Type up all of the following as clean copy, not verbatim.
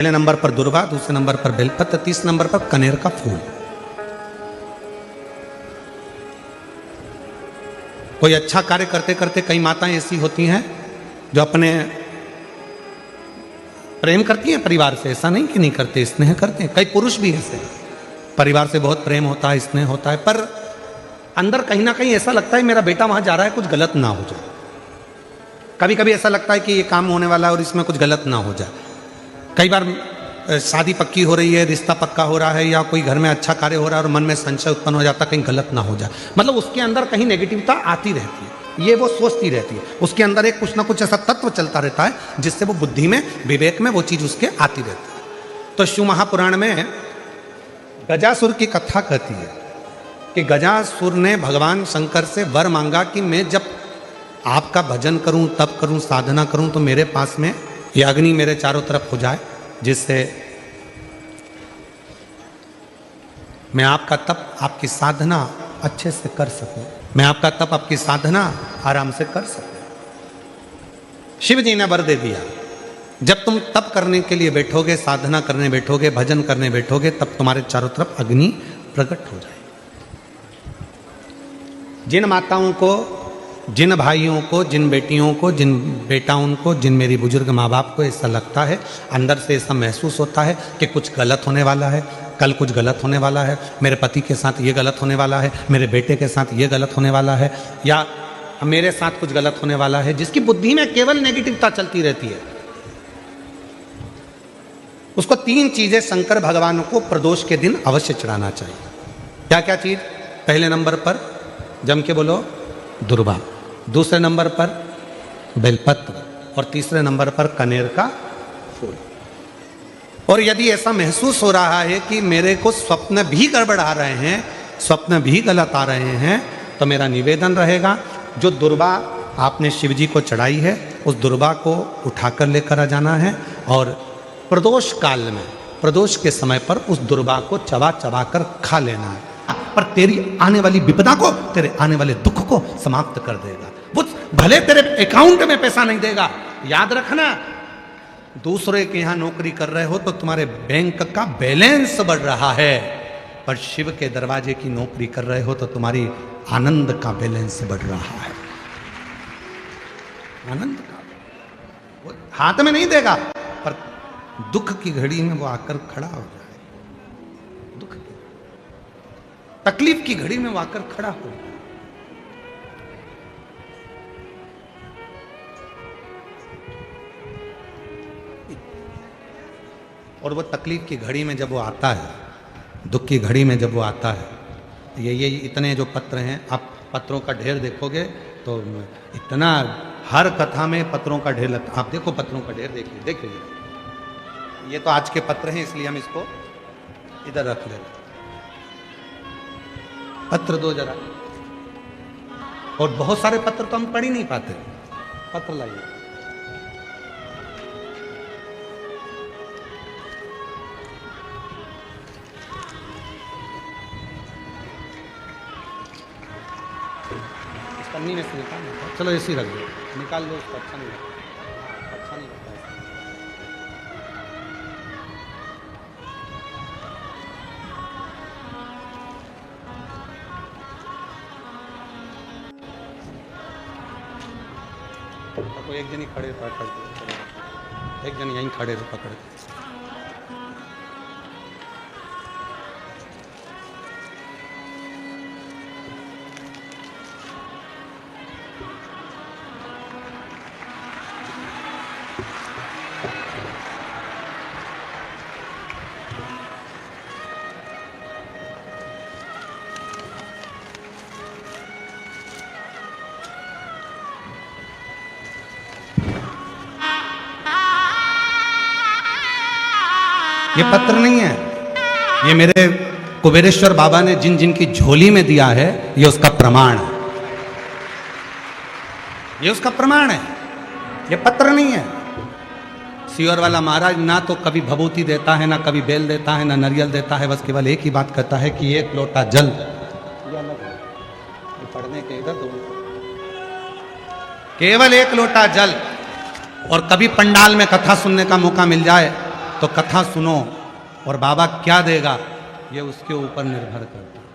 पहले नंबर पर दुर्वा, दूसरे नंबर पर बेलपत्र, तीसरे नंबर पर कनेर का फूल। कोई अच्छा कार्य करते करते कई माताएं ऐसी होती हैं जो अपने प्रेम करती हैं परिवार से, ऐसा नहीं कि नहीं करते, स्नेह करते हैं। कई पुरुष भी ऐसे परिवार से बहुत प्रेम होता है, स्नेह होता है, पर अंदर कहीं ना कहीं ऐसा लगता है मेरा बेटा वहां जा रहा है, कुछ गलत ना हो जाए। कभी कभी ऐसा लगता है कि ये काम होने वाला है और इसमें कुछ गलत ना हो जाए। कई बार शादी पक्की हो रही है, रिश्ता पक्का हो रहा है, या कोई घर में अच्छा कार्य हो रहा है और मन में संशय उत्पन्न हो जाता है कहीं गलत ना हो जाए। मतलब उसके अंदर कहीं नेगेटिविटी आती रहती है, ये वो सोचती रहती है, उसके अंदर एक कुछ ना कुछ ऐसा तत्व चलता रहता है जिससे वो बुद्धि में, विवेक में वो चीज उसके आती रहती है। तो शिव महापुराण में गजासुर की कथा कहती है कि गजासुर ने भगवान शंकर से वर मांगा कि मैं जब आपका भजन करूं, तप करूं, साधना करूं, तो मेरे पास में ये अग्नि मेरे चारों तरफ हो जाए, जिससे मैं आपका तप, आपकी साधना अच्छे से कर सकूं, मैं आपका तप, आपकी साधना आराम से कर सकूं। शिव जी ने वर दे दिया, जब तुम तप करने के लिए बैठोगे, साधना करने बैठोगे, भजन करने बैठोगे, तब तुम्हारे चारों तरफ अग्नि प्रकट हो जाए। जिन माताओं को, जिन भाइयों को, जिन बेटियों को, जिन बेटाओं को, जिन मेरी बुजुर्ग माँ बाप को ऐसा लगता है, अंदर से ऐसा महसूस होता है कि कुछ गलत होने वाला है, कल कुछ गलत होने वाला है, मेरे पति के साथ ये गलत होने वाला है, मेरे बेटे के साथ ये गलत होने वाला है, या मेरे साथ कुछ गलत होने वाला है, जिसकी बुद्धि में केवल नेगेटिवता चलती रहती है, उसको 3 चीजें शंकर भगवान को प्रदोष के दिन अवश्य चढ़ाना चाहिए। क्या क्या चीज? पहले नंबर पर जम के बोलो दुर्वा, दूसरे नंबर पर बेलपत्र, और तीसरे नंबर पर कनेर का फूल। और यदि ऐसा महसूस हो रहा है कि मेरे को स्वप्न भी गड़बड़ा रहे हैं, स्वप्न भी गलत आ रहे हैं, तो मेरा निवेदन रहेगा, जो दुर्वा आपने शिव जी को चढ़ाई है, उस दुर्वा को उठाकर लेकर आ जाना है, और प्रदोष काल में, प्रदोष के समय पर उस दुर्वा को चबा चबा कर खा लेना है, पर तेरी आने वाली विपदा को, तेरे आने वाले दुख को समाप्त कर देगा। वो भले तेरे अकाउंट में पैसा नहीं देगा, याद रखना, दूसरे के यहां नौकरी कर रहे हो तो तुम्हारे बैंक का बैलेंस बढ़ रहा है, पर शिव के दरवाजे की नौकरी कर रहे हो तो तुम्हारी आनंद का बैलेंस बढ़ रहा है। आनंद का वो हाथ में नहीं देगा, पर दुख की घड़ी में वो आकर खड़ा हो जाए, दुख की, तकलीफ की घड़ी में वो आकर खड़ा हो जाए। और वो तकलीफ की घड़ी में जब वो आता है, दुख की घड़ी में जब वो आता है, ये इतने जो पत्र हैं, आप पत्रों का ढेर देखोगे तो इतना, हर कथा में पत्रों का ढेर लगता। आप देखो पत्रों का ढेर, देखिए देखिए, ये तो आज के पत्र हैं इसलिए हम इसको इधर रख लेते। पत्र दो जरा, और बहुत सारे पत्र तो हम पढ़ ही नहीं पाते, पत्र लाइए। पन्नी में से निकाल, चलो ऐसे ही रख दो, निकाल लो उसको, अच्छा नहीं लगता, अच्छा नहीं लगता है। तो एक जन ही खड़े पकड़ दो, एक जन यहीं खड़े रहो पकड़ दो। ये पत्र नहीं है, ये मेरे कुबेरेश्वर बाबा ने जिन जिन की झोली में दिया है, ये उसका प्रमाण है, ये उसका प्रमाण है, ये पत्र नहीं है। सियोर वाला महाराज ना तो कभी भभूति देता है, ना कभी बेल देता है, ना नारियल देता है, बस केवल एक ही बात कहता है कि 1 लोटा जल, पढ़ने के इधर केवल 1 लोटा जल, और कभी पंडाल में कथा सुनने का मौका मिल जाए तो कथा सुनो, और बाबा क्या देगा ये उसके ऊपर निर्भर करता है।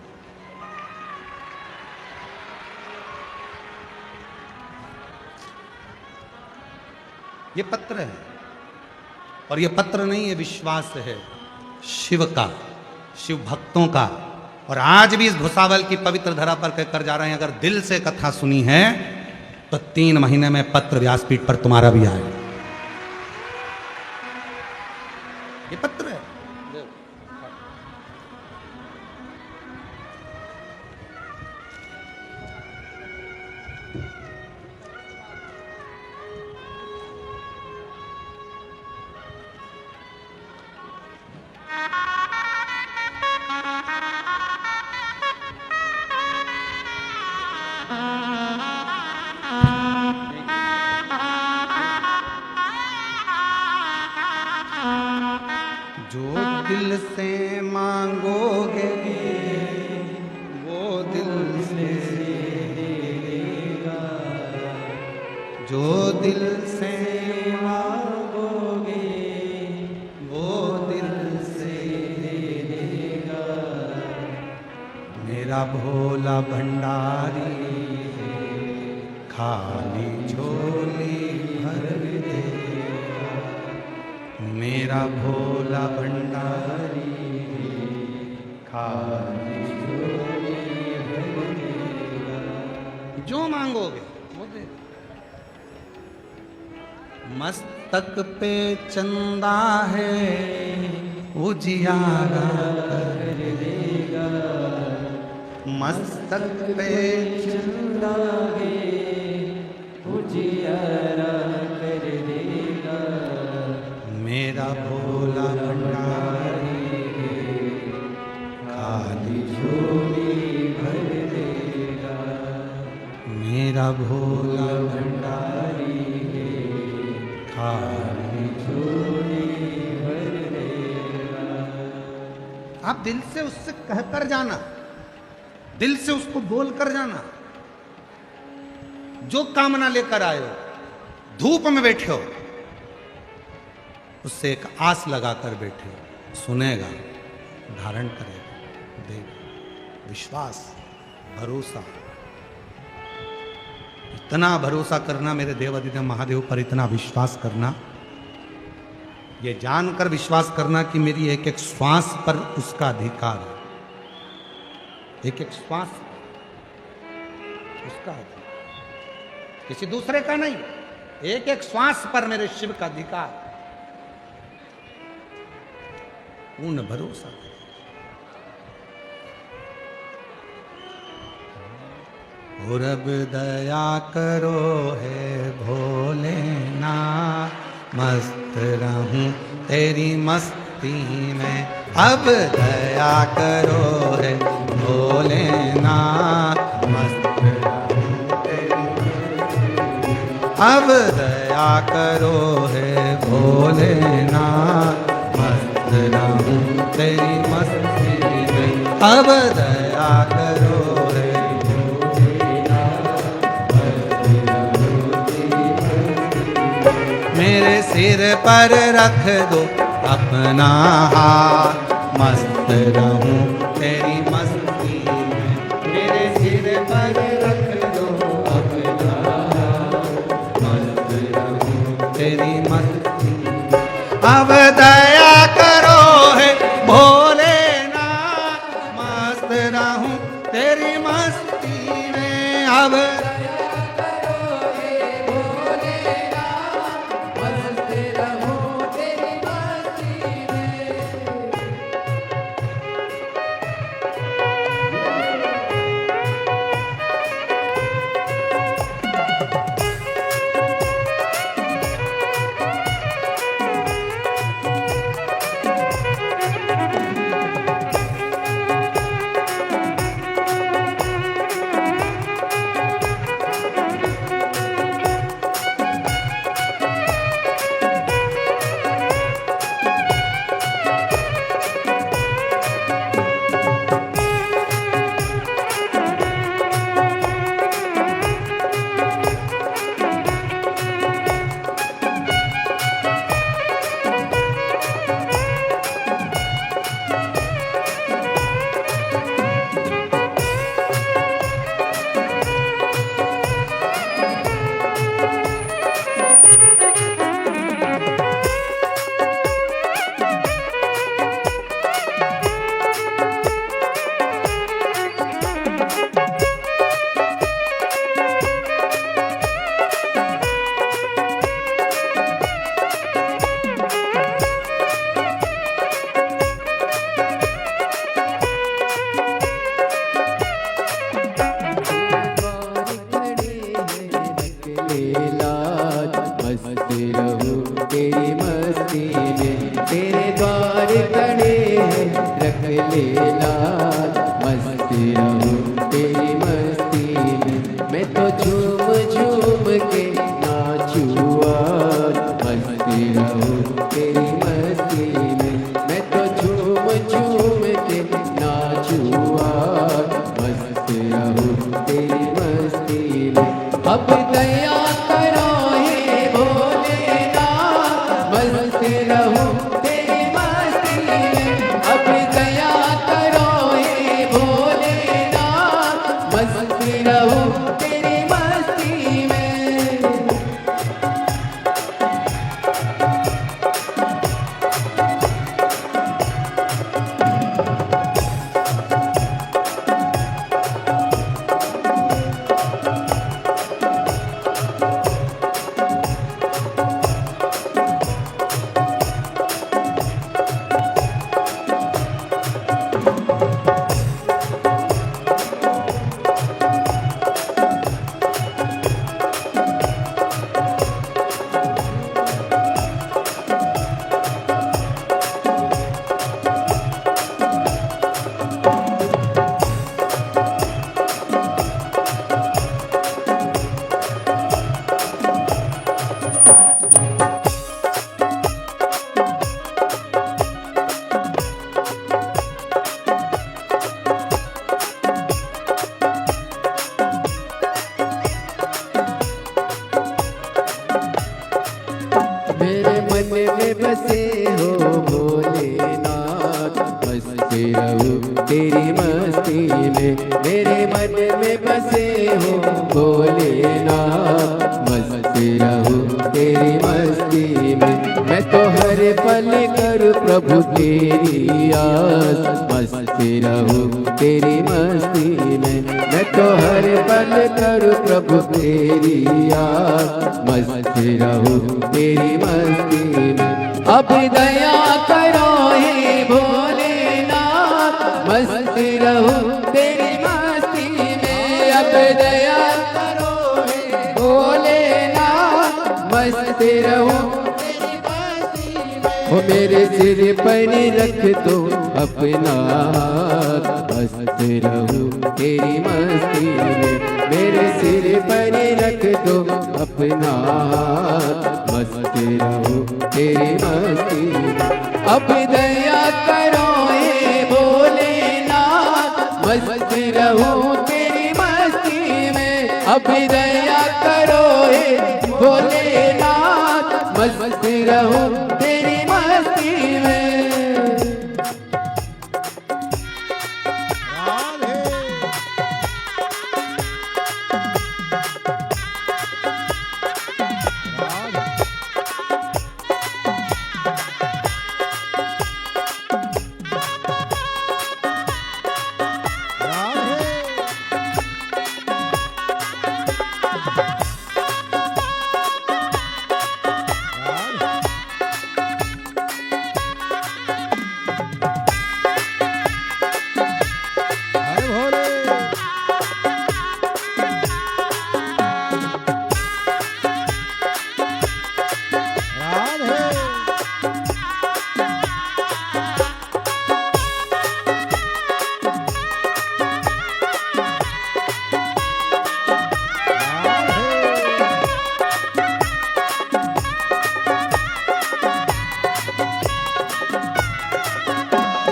ये पत्र है, और ये पत्र नहीं, ये विश्वास है शिव का, शिव भक्तों का। और आज भी इस भुसावल की पवित्र धरा पर कहकर जा रहे हैं, अगर दिल से कथा सुनी है तो 3 महीने में पत्र व्यासपीठ पर तुम्हारा भी आए। ये पत्र है। जो दिल से मांगोगे वो दिल से देगा, जो दिल से मांगोगे वो दिल से देगा। मेरा भोला भंडारी खाली झोली भर देगा, मेरा भोला भंडारी खाली झोली भर देगा। जो मांगोगे वो दे। मस्तक पे चंदा है उजियारा कर देगा, मस्तक पे चंदा है उजियारा कर देगा। मेरा भोला भंडारी खाली झोली भर देगा, मेरा भोला भंडारी खाली झोली भर देगा। आप दिल से उससे कहकर जाना, दिल से उसको बोल कर जाना। जो कामना लेकर आए हो, धूप में बैठे हो, उससे एक आस लगाकर बैठे हो, सुनेगा, धारण करेगा, देगा। विश्वास, भरोसा, इतना भरोसा करना मेरे देवाधिदेव महादेव पर, इतना विश्वास करना, ये जानकर विश्वास करना कि मेरी एक एक श्वास पर उसका अधिकार है, एक एक श्वास उसका अधिकार, किसी दूसरे का नहीं, एक एक श्वास पर मेरे शिव का अधिकार। पूर्ण भरोसा करें। और अब दया करो है भोलेनाथ, मस्त रहूं तेरी मस्ती में। अब दया करो है भोलेनाथ, मस्त रहूं तेरी मस्ती में। अब दया करो है भोलेनाथ, मस्त रहूं तेरी मस्ती में। अब दया करो है मेरे सिर पर रख दो अपना हाथ, मस्त रहूं तेरी मस्ती में। मेरे सिर पर रख दो अपना हाथ, मस्त रहूं तेरी मस्ती में। अब दया करो है भोलेनाथ, मस्त रहूं तेरी मस्ती में। अब द्वार खड़े हैं, रख ले लाल, मस्त रहूं तेरी मस्ती में। मैं तो झूम झूम के नाचूं आज, मस्त रहूं तेरी मस्ती में। मैं तो झूम झूम के नाचूं आज, मस्त रहूं तेरी मस्ती में। अब दया करो हे भोलेनाथ, मस्त रहूं तेरी मस्ती में। अब दया करो हे भोलेनाथ, मस्त रहूं तेरी मस्ती में। मेरे मन में बसे हो भोलेनाथ, मस्त रहूं तेरी मस्ती में। मेरे मन में बसे हो भोलेनाथ, मस्त रहूं तेरी मस्ती में। मैं तो हर पल करूं प्रभु तेरी आस, मस्त रहूं तेरी मस्ती में। मैं तो हर पल करूं प्रभु तेरी आस, मस्त रहूं तेरी मस्ती में। अब दया करो हे भोलेनाथ, मस्त रहूं तेरी मस्ती में। अब दया करो हे भोलेनाथ, मस्त रहूं तेरी मस्ती में। हो मेरे सिर पर रख दो अपना हाथ, मस्त रहूं तेरी मस्ती में। मेरे सिर पर रख दो अपना हाथ, मस्त रहूं तेरी मस्ती में। अब दया करो हे भोलेनाथ, मस्त रहूं तेरी मस्ती में। अब दया करो हे भोलेनाथ, मस्त रहूं तेरी मस्ती में।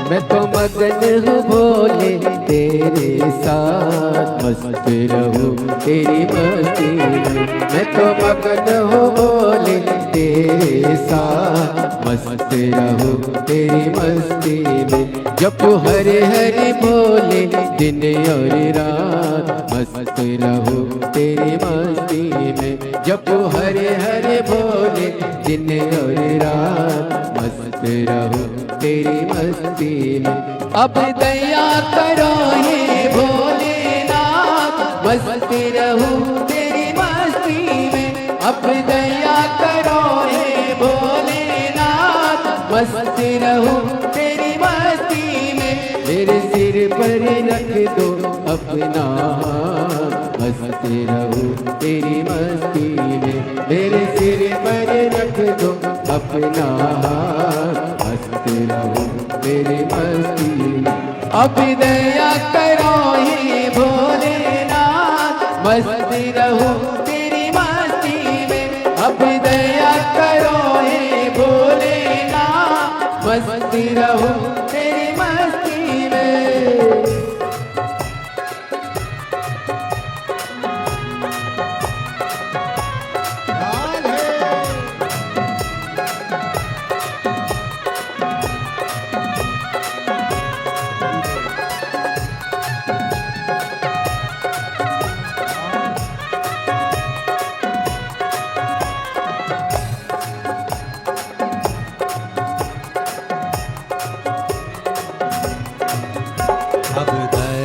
मैं तो मगन हूँ भोले तेरे साथ, मस्त रहूं तेरी मस्ती में। मैं तो मगन हूँ भोले तेरे साथ, मस्त रहूं तेरी मस्ती में। जप हरे हरे भोले दिन और रात, मस्त रहूं तेरी मस्ती में। जप हरे हरे भोले दिन और रात, मस्त रहूं तेरी मस्ती में। अब दया करो हे भोलेनाथ, मस्त रहूं तेरी मस्ती में। अब दया करो हे भोलेनाथ, मस्त रहूं तेरी मस्ती में। मेरे सिर पर रख दो अपना हाथ, मस्त रहूं तेरी मस्ती में। मेरे सिर पर रख दो अपना हाथ, मस्त रहूं तेरी मस्ती में। अब दया करो हे भोलेनाथ, मस्त रहूं तेरी मस्ती में। अब दया करो हे भोलेनाथ, मस्त रहूं तेरी मस्ती में। अब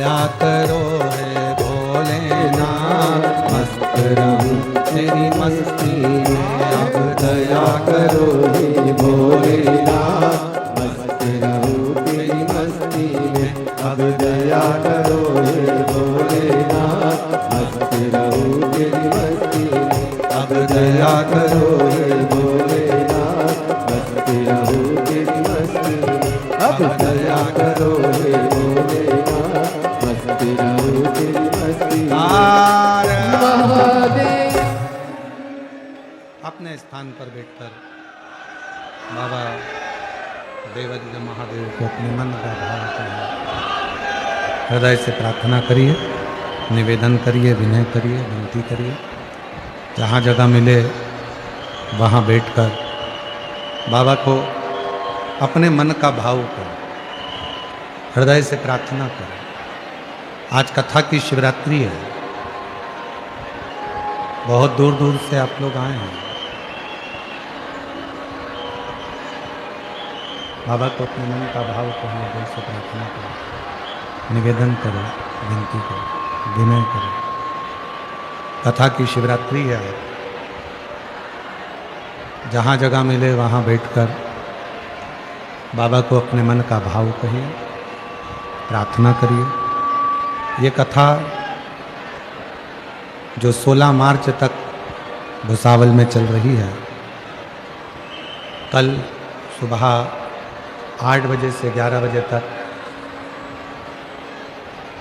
दया करो हे भोलेनाथ, मस्त रहूं तेरी मस्ती में। अब दया करो हे भोलेनाथ, मस्त रहूं तेरी मस्ती में। अब दया करो हे भोलेनाथ, मस्त रहूं तेरी मस्ती में। अब दया करो हे भोलेनाथ, मस्त रहूं तेरी मस्ती में। अब दया करो हे भोलेनाथ, मस्त रहूं तेरी मस्ती में। महादेव। अपने स्थान पर बैठकर बाबा देवज्ञ महादेव को अपने मन का भाव करिए, हृदय से प्रार्थना करिए, निवेदन करिए, विनय करिए, विनती करिए। जहाँ जगह मिले वहाँ बैठकर बाबा को अपने मन का भाव करें, हृदय से प्रार्थना करें। आज कथा की शिवरात्रि है, बहुत दूर दूर से आप लोग आए हैं। बाबा को अपने मन का भाव कहने, दिल से प्रार्थना करें, निवेदन करें, विनती करें, विनय करें। कथा की शिवरात्रि है, जहाँ जगह मिले वहाँ बैठकर बाबा को अपने मन का भाव कहिए, प्रार्थना करिए। ये कथा जो 16 मार्च तक भुसावल में चल रही है, कल सुबह 8 बजे से 11 बजे तक,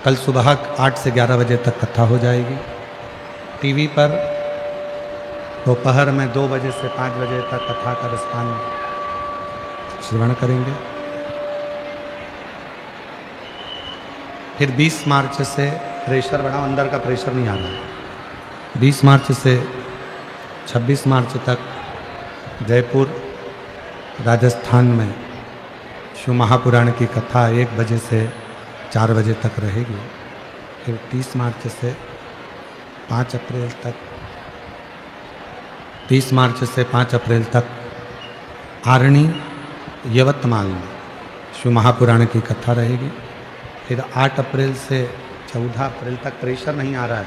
कल सुबह 8 से 11 बजे तक कथा हो जाएगी। टीवी पर दोपहर में 2 बजे से 5 बजे तक कथा का रसपान श्रवण करेंगे। फिर 20 मार्च से प्रेशर बढ़ा, अंदर का प्रेशर नहीं आ रहा है। 20 मार्च से 26 मार्च तक जयपुर राजस्थान में शिव महापुराण की कथा 1 बजे से 4 बजे तक रहेगी। फिर 30 मार्च से 5 अप्रैल तक, 30 मार्च से 5 अप्रैल तक आरणी यवतमाल में शिव महापुराण की कथा रहेगी। फिर 8 अप्रैल से 14 अप्रैल तक, प्रेशर नहीं आ रहा है,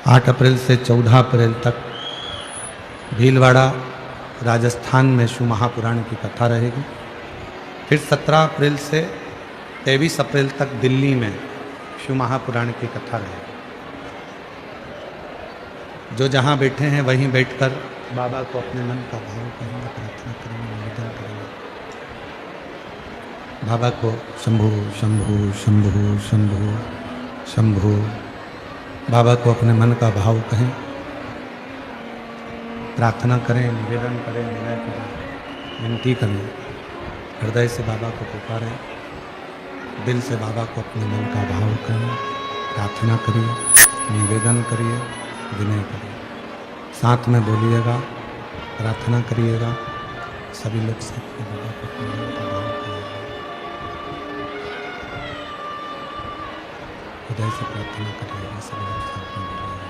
8 अप्रैल से 14 अप्रैल तक भीलवाड़ा राजस्थान में शिव महापुराण की कथा रहेगी। फिर 17 अप्रैल से 23 अप्रैल तक दिल्ली में शिव महापुराण की कथा रहेगी। जो जहाँ बैठे हैं वहीं बैठकर बाबा को अपने मन का भाव कहेंगे, प्रार्थना करेंगे, निवेदन करेंगे। बाबा को शंभु शंभु शंभु शंभु शंभु, बाबा को अपने मन का भाव कहें, प्रार्थना करें, निवेदन करें, विनय करें, विनती करें। हृदय से बाबा को पुकारें, दिल से बाबा को अपने मन का भाव करें, प्रार्थना करिए, निवेदन करिए, विनय करिए। साथ में बोलिएगा, प्रार्थना करिएगा। सभी लोग साथ में बाबा को अपने मन का भाव करेंगे, हृदय से प्रार्थना करिएगा। सभी लोग साथ में बोलिएगा।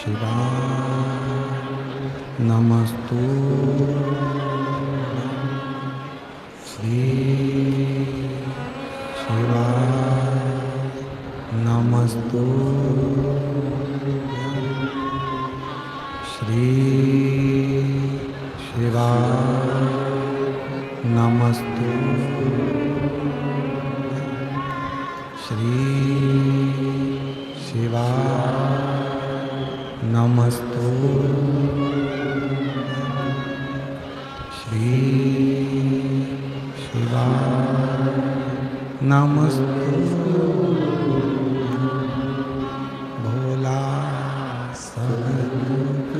शिवाय नमस्तु श्री शिवाय नमस्तु श्री शिवाय नमस्तु श्री शिवाय नमस्तु श्री शिवाय नमस्तु भोला सब दुख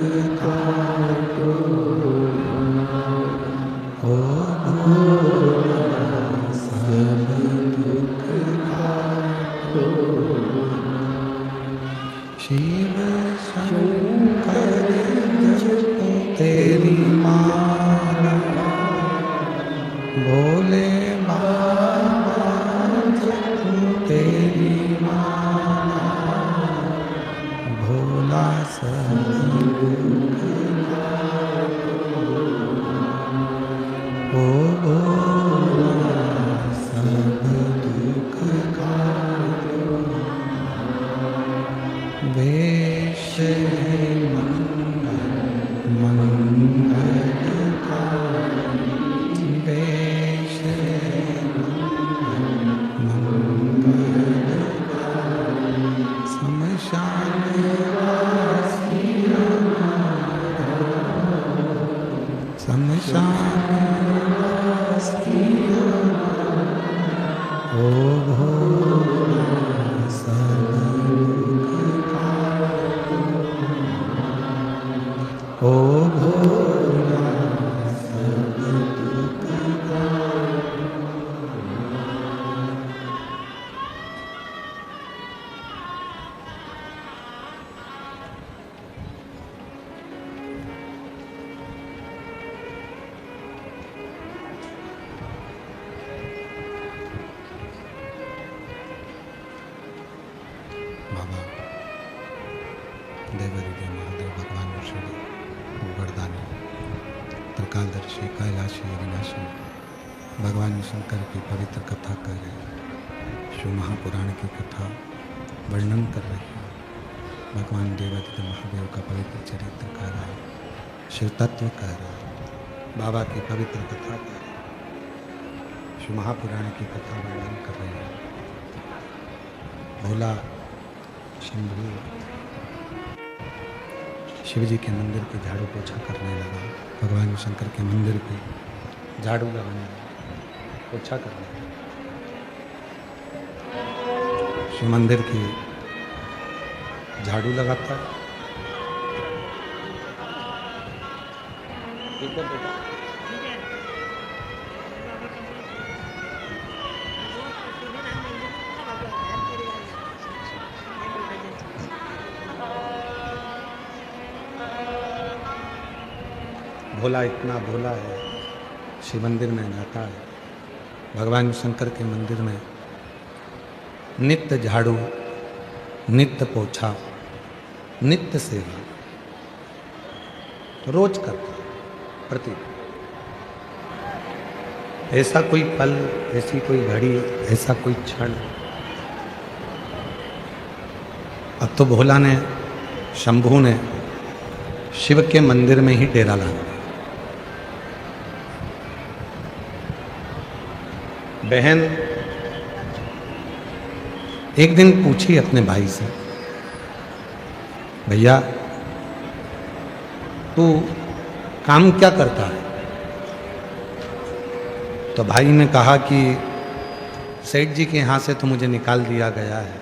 काटो ओ भोला सब दुख काटो शिव शंकर जपो तेरी माला भोले बाबा जपो तेरी माला भोला सब दुख काटो ओ भोला सब दुख काटो वेश है मंगलकारी वेश है मंगलकारी शमशान वासी शमशान वासी ओ भोला सब ओ भोला सब दुख काटो। बाबा देवरिगे महादेव भगवान शिव वरदानी त्रिकालदर्शी कैलाशी अविनाशी भगवान शंकर की पवित्र कथा कर रहे हैं। शिव महापुराण की कथा वर्णन कर रहे हैं। भगवान देवादित्य महादेव का पवित्र चरित्र कर रहा है, शिव तत्व कह रहा है, बाबा की पवित्र कथा कर रहे हैं, शिव महापुराण की कथा वर्णन कर रहे हैं। भोला शंभू शिव जी के मंदिर के झाड़ू पोछा करने लगा। भगवान शंकर के मंदिर पे झाड़ू लगाने लगा, पोछा करने लगा। शिव मंदिर की झाड़ू लगाता है। ठीक है बेटा। भोला इतना भोला है, शिव मंदिर में जाता है। भगवान शंकर के मंदिर में नित्य झाड़ू, नित्य पोछा, नित्य सेवा रोज करता है, प्रति। ऐसा कोई पल, ऐसी कोई घड़ी, ऐसा कोई क्षण अब तो भोला ने, शंभू ने शिव के मंदिर में ही डेरा लाना। बहन एक दिन पूछी अपने भाई से, भैया तू काम क्या करता है? तो भाई ने कहा कि सेठ जी के यहाँ से तो मुझे निकाल दिया गया है,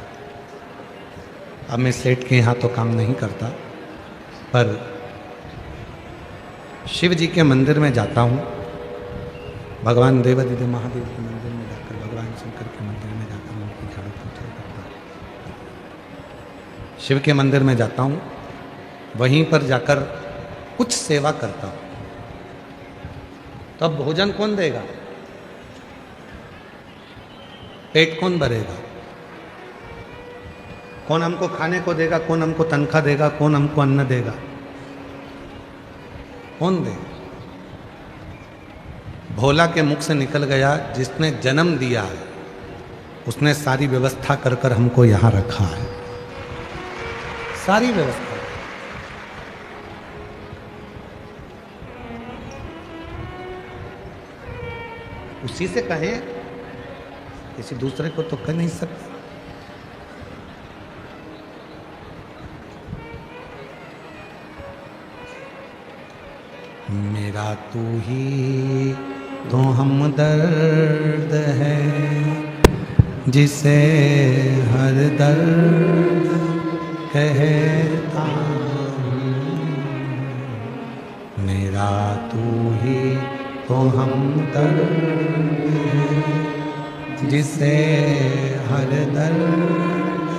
अब मैं सेठ के यहाँ तो काम नहीं करता, पर शिव जी के मंदिर में जाता हूँ। भगवान देवादिदेव महादेव के मंदिर में जाकर, भगवान शंकर के मंदिर में जाकर उनकी झाड़ू पोछा करता हूँ। शिव के मंदिर में जाता हूँ, वहीं पर जाकर कुछ सेवा करता हूँ। तो अब भोजन कौन देगा? पेट कौन भरेगा? कौन हमको खाने को देगा, कौन हमको तनख्वाह देगा, कौन हमको अन्न देगा? कौन देगा? भोला के मुख से निकल गया, जिसने जन्म दिया है उसने सारी व्यवस्था कर कर हमको यहां रखा है, सारी व्यवस्था। उसी से कहें, किसी दूसरे को तो कह नहीं सकते। मेरा तू ही तो हमदर्द है, जिसे हर दर्द कहता हूँ। मेरा तू ही तो हमदर्द है, जिसे हर दर्द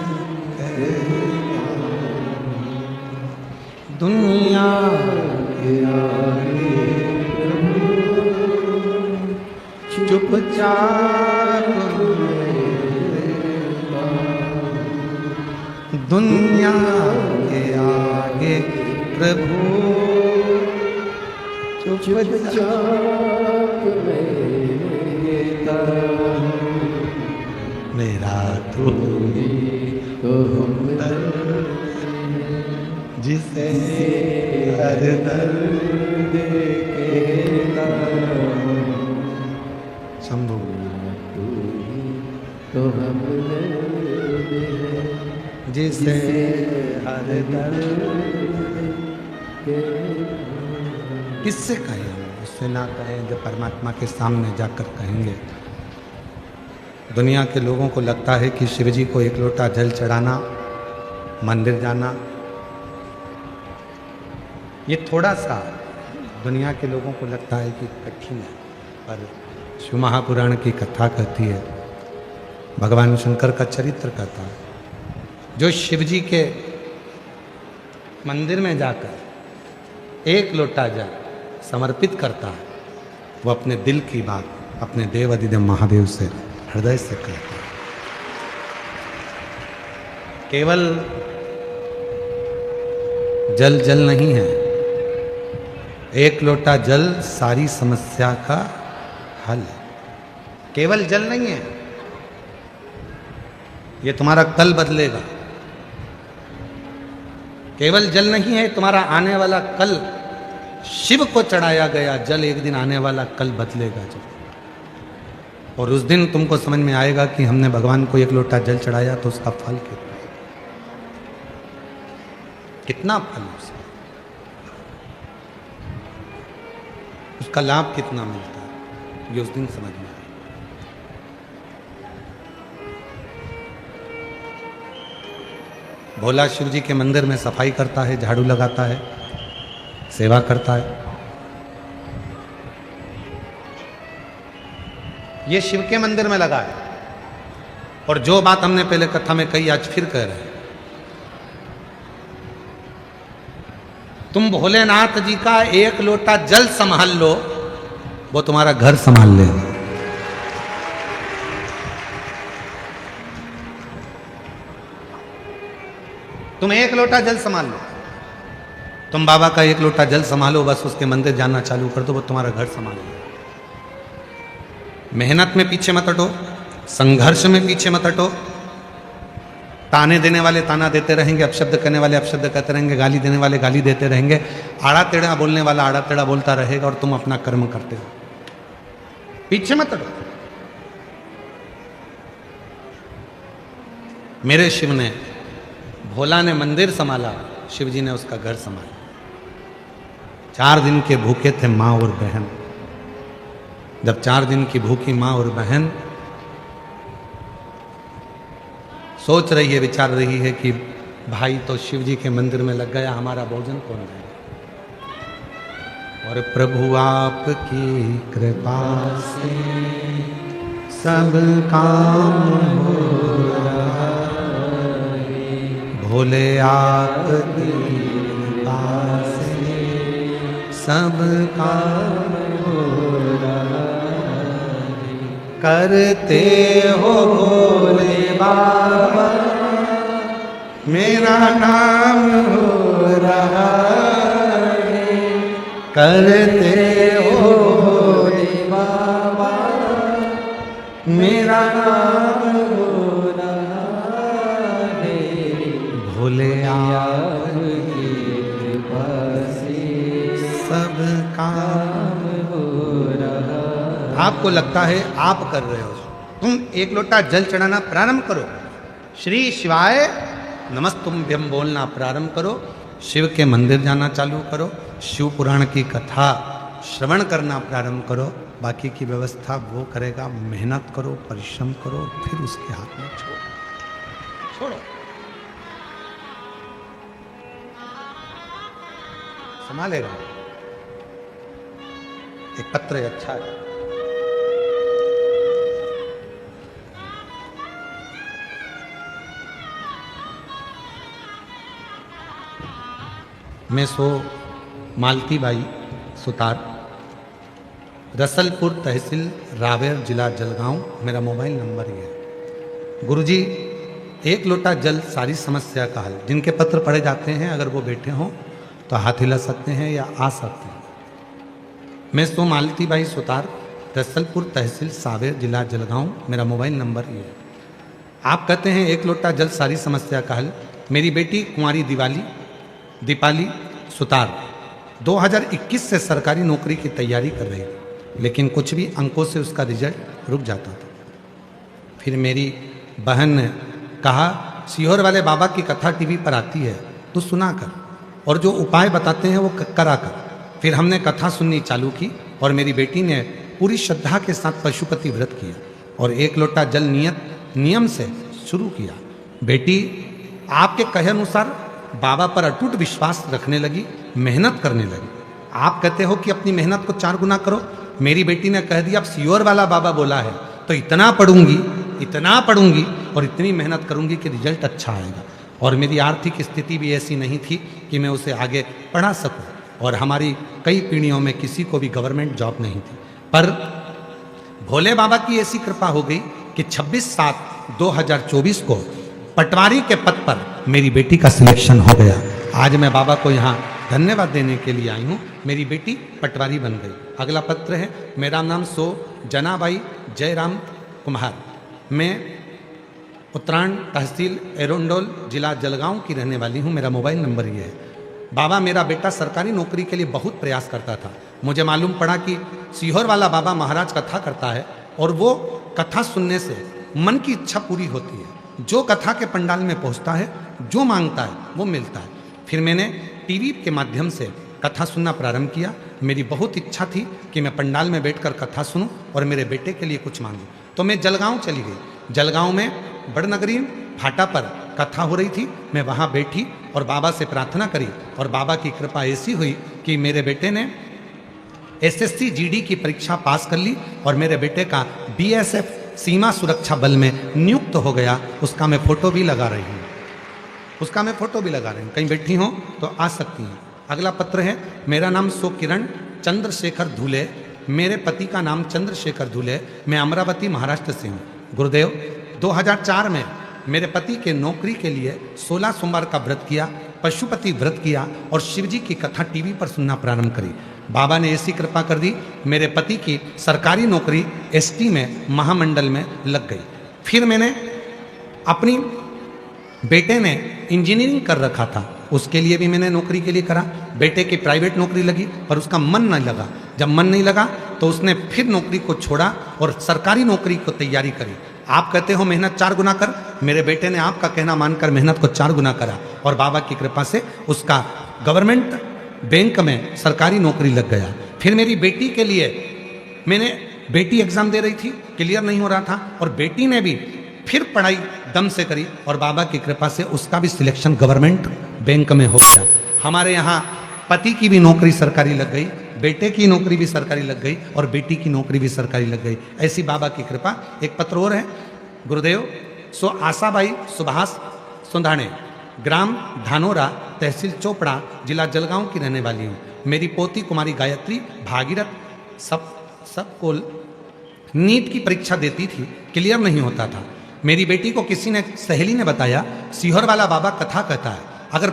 कहता हूँ। दुनिया के आगे चुपचाप, दुनिया के आगे प्रभु चुपचाप मेरा तू तो हमदर्द, जिसे हर दर्द कहता हूँ। शंभू तू ही तो हमदर्द है, जिसे हर दर्द। किससे कहें हम? उससे ना कहें जब परमात्मा के सामने जाकर कहेंगे। दुनिया के लोगों को लगता है कि शिव जी को एक लोटा जल चढ़ाना, मंदिर जाना, ये थोड़ा सा दुनिया के लोगों को लगता है कि कठिन है, पर शिव महापुराण की कथा कहती है, भगवान शंकर का चरित्र कहता है, जो शिव जी के मंदिर में जाकर एक लोटा जल समर्पित करता है, वो अपने दिल की बात अपने देव अधिदेव महादेव से हृदय से कहता है। केवल जल जल नहीं है, एक लोटा जल सारी समस्या का हल है। केवल जल नहीं है, ये तुम्हारा कल बदलेगा। केवल जल नहीं है, तुम्हारा आने वाला कल, शिव को चढ़ाया गया जल एक दिन आने वाला कल बदलेगा जब, और उस दिन तुमको समझ में आएगा कि हमने भगवान को एक लोटा जल चढ़ाया तो उसका फल कितना फल है, उसका लाभ कितना मिलता है, ये उस दिन समझ में आएगा। भोला शिव जी के मंदिर में सफाई करता है, झाड़ू लगाता है, सेवा करता है। ये शिव के मंदिर में लगा है। और जो बात हमने पहले कथा में कही, आज फिर कह रहे हैं, तुम भोलेनाथ जी का एक लोटा जल संभाल लो, वो तुम्हारा घर संभाल लेगा। तुम एक लोटा जल संभाल लो, तुम बाबा का एक लोटा जल संभालो, बस उसके मंदिर जाना चालू कर दो, वो तुम्हारा घर संभाल लो। मेहनत में पीछे मत हटो, संघर्ष में पीछे मत हटो। ताने देने वाले ताना देते रहेंगे, अपशब्द करने वाले अपशब्द कहते रहेंगे, गाली देने वाले गाली देते रहेंगे, आड़ा टेढ़ा बोलने वाला आड़ा टेढ़ा बोलता रहेगा, और तुम अपना कर्म करते हो। पीछे मत हटो। मेरे शिव ने, भोला ने मंदिर संभाला, शिव जी ने उसका घर संभाला। 4 दिन के भूखे थे माँ और बहन। जब 4 दिन की भूखी माँ और बहन सोच रही है, विचार रही है कि भाई तो शिव जी के मंदिर में लग गया, हमारा भोजन कौन देगा? और प्रभु आपकी कृपा से सब काम हो रहा है। भोले आपकी कृपा से सब काम हो रहा है। करते हो भोले बाबा मेरा नाम हो रहा है, करते हो भोले बाबा मेरा नाम हो रहा है, भोले आपकी कृपा से सब काम हो रहा। आपको लगता है आप कर रहे हो, तुम एक लोटा जल चढ़ाना प्रारंभ करो, श्री शिवाय नमस्तुभ्यम बोलना प्रारंभ करो, शिव के मंदिर जाना चालू करो, शिव पुराण की कथा श्रवण करना प्रारंभ करो, बाकी की व्यवस्था वो करेगा। मेहनत करो, परिश्रम करो, फिर उसके हाथ में छोड़ो। संभालेगा। एक पत्र है, अच्छा है। मैं सो मालती बाई सुतार, रसलपुर तहसील रावेर जिला जलगांव, मेरा मोबाइल नंबर ये है। गुरुजी एक लोटा जल सारी समस्या का हल। जिनके पत्र पढ़े जाते हैं अगर वो बैठे हों तो हाथ हिला सकते हैं या आ सकते हैं। मैं सो मालती बाई सुतार, रसलपुर तहसील सावेर जिला जलगांव, मेरा मोबाइल नंबर ये है। आप कहते हैं एक लोटा जल सारी समस्या का हल। मेरी बेटी कुंवारी दीपाली सुतार 2021 से सरकारी नौकरी की तैयारी कर रही थी, लेकिन कुछ भी अंकों से उसका रिजल्ट रुक जाता था। फिर मेरी बहन ने कहा सीहोर वाले बाबा की कथा टीवी पर आती है तो सुना कर, और जो उपाय बताते हैं वो करा कर। फिर हमने कथा सुननी चालू की और मेरी बेटी ने पूरी श्रद्धा के साथ पशुपति व्रत किया और एक लोटा जल नियम से शुरू किया। बेटी आपके कहे अनुसार बाबा पर अटूट विश्वास रखने लगी, मेहनत करने लगी। आप कहते हो कि अपनी मेहनत को 4 गुना करो। मेरी बेटी ने कह दिया अब सीहोर वाला बाबा बोला है तो इतना पढ़ूंगी और इतनी मेहनत करूंगी कि रिजल्ट अच्छा आएगा। और मेरी आर्थिक स्थिति भी ऐसी नहीं थी कि मैं उसे आगे पढ़ा सकूं, और हमारी कई पीढ़ियों में किसी को भी गवर्नमेंट जॉब नहीं थी। पर भोले बाबा की ऐसी कृपा हो गई कि 26/7/2024 को पटवारी के पद पर मेरी बेटी का सिलेक्शन हो गया। आज मैं बाबा को यहाँ धन्यवाद देने के लिए आई हूँ, मेरी बेटी पटवारी बन गई। अगला पत्र है, मेरा नाम सो जनाबाई जयराम कुम्हार, मैं उत्तरायण तहसील एरोंडोल जिला जलगांव की रहने वाली हूँ, मेरा मोबाइल नंबर ये है। बाबा मेरा बेटा सरकारी नौकरी के लिए बहुत प्रयास करता था। मुझे मालूम पड़ा कि सीहोर वाला बाबा महाराज कथा करता है और वो कथा सुनने से मन की इच्छा पूरी होती है। जो कथा के पंडाल में पहुंचता है, जो मांगता है वो मिलता है। फिर मैंने टीवी के माध्यम से कथा सुनना प्रारंभ किया। मेरी बहुत इच्छा थी कि मैं पंडाल में बैठकर कथा सुनूं और मेरे बेटे के लिए कुछ मांगूं। तो मैं जलगांव चली गई। जलगांव में बड़नगरी फाटा पर कथा हो रही थी। मैं वहाँ बैठी और बाबा से प्रार्थना करी और बाबा की कृपा ऐसी हुई कि मेरे बेटे ने SSC GD की परीक्षा पास कर ली और मेरे बेटे का BSF सीमा सुरक्षा बल में नियुक्त हो गया। उसका मैं फोटो भी लगा रही हूँ, कहीं बैठी हो तो आ सकती हैं। अगला पत्र है, मेरा नाम सो किरण चंद्रशेखर धुले, मेरे पति का नाम चंद्रशेखर धुले, मैं अमरावती महाराष्ट्र से हूँ। गुरुदेव 2004 में मेरे पति के नौकरी के लिए 16 सोमवार का व्रत किया, पशुपति व्रत किया और शिवजी की कथा टीवी पर सुनना प्रारंभ करी। बाबा ने ऐसी कृपा कर दी, मेरे पति की सरकारी नौकरी ST में महामंडल में लग गई। फिर मैंने अपनी बेटे ने इंजीनियरिंग कर रखा था, उसके लिए भी मैंने नौकरी के लिए करा। बेटे की प्राइवेट नौकरी लगी पर उसका मन नहीं लगा। जब मन नहीं लगा तो उसने फिर नौकरी को छोड़ा और सरकारी नौकरी को तैयारी करी। आप कहते हो मेहनत 4 गुना कर, मेरे बेटे ने आपका कहना मानकर मेहनत को 4 गुना करा और बाबा की कृपा से उसका गवर्नमेंट बैंक में सरकारी नौकरी लग गया। फिर मेरी बेटी के लिए मैंने बेटी एग्जाम दे रही थी, क्लियर नहीं हो रहा था और बेटी ने भी फिर पढ़ाई दम से करी और बाबा की कृपा से उसका भी सिलेक्शन गवर्नमेंट बैंक में हो गया। हमारे यहाँ पति की भी नौकरी सरकारी लग गई, बेटे की नौकरी भी सरकारी लग गई और बेटी की नौकरी भी सरकारी लग गई। ऐसी बाबा की कृपा। एक पत्र और है, गुरुदेव सो आशाबाई सुभाष सुंधाणे, ग्राम धानोरा, तहसील चोपड़ा, जिला जलगांव की रहने वाली हूँ। मेरी पोती कुमारी गायत्री भागीरथ सब को नीट की परीक्षा देती थी, क्लियर नहीं होता था। मेरी बेटी को किसी ने, सहेली ने बताया, सीहोर वाला बाबा कथा कहता है, अगर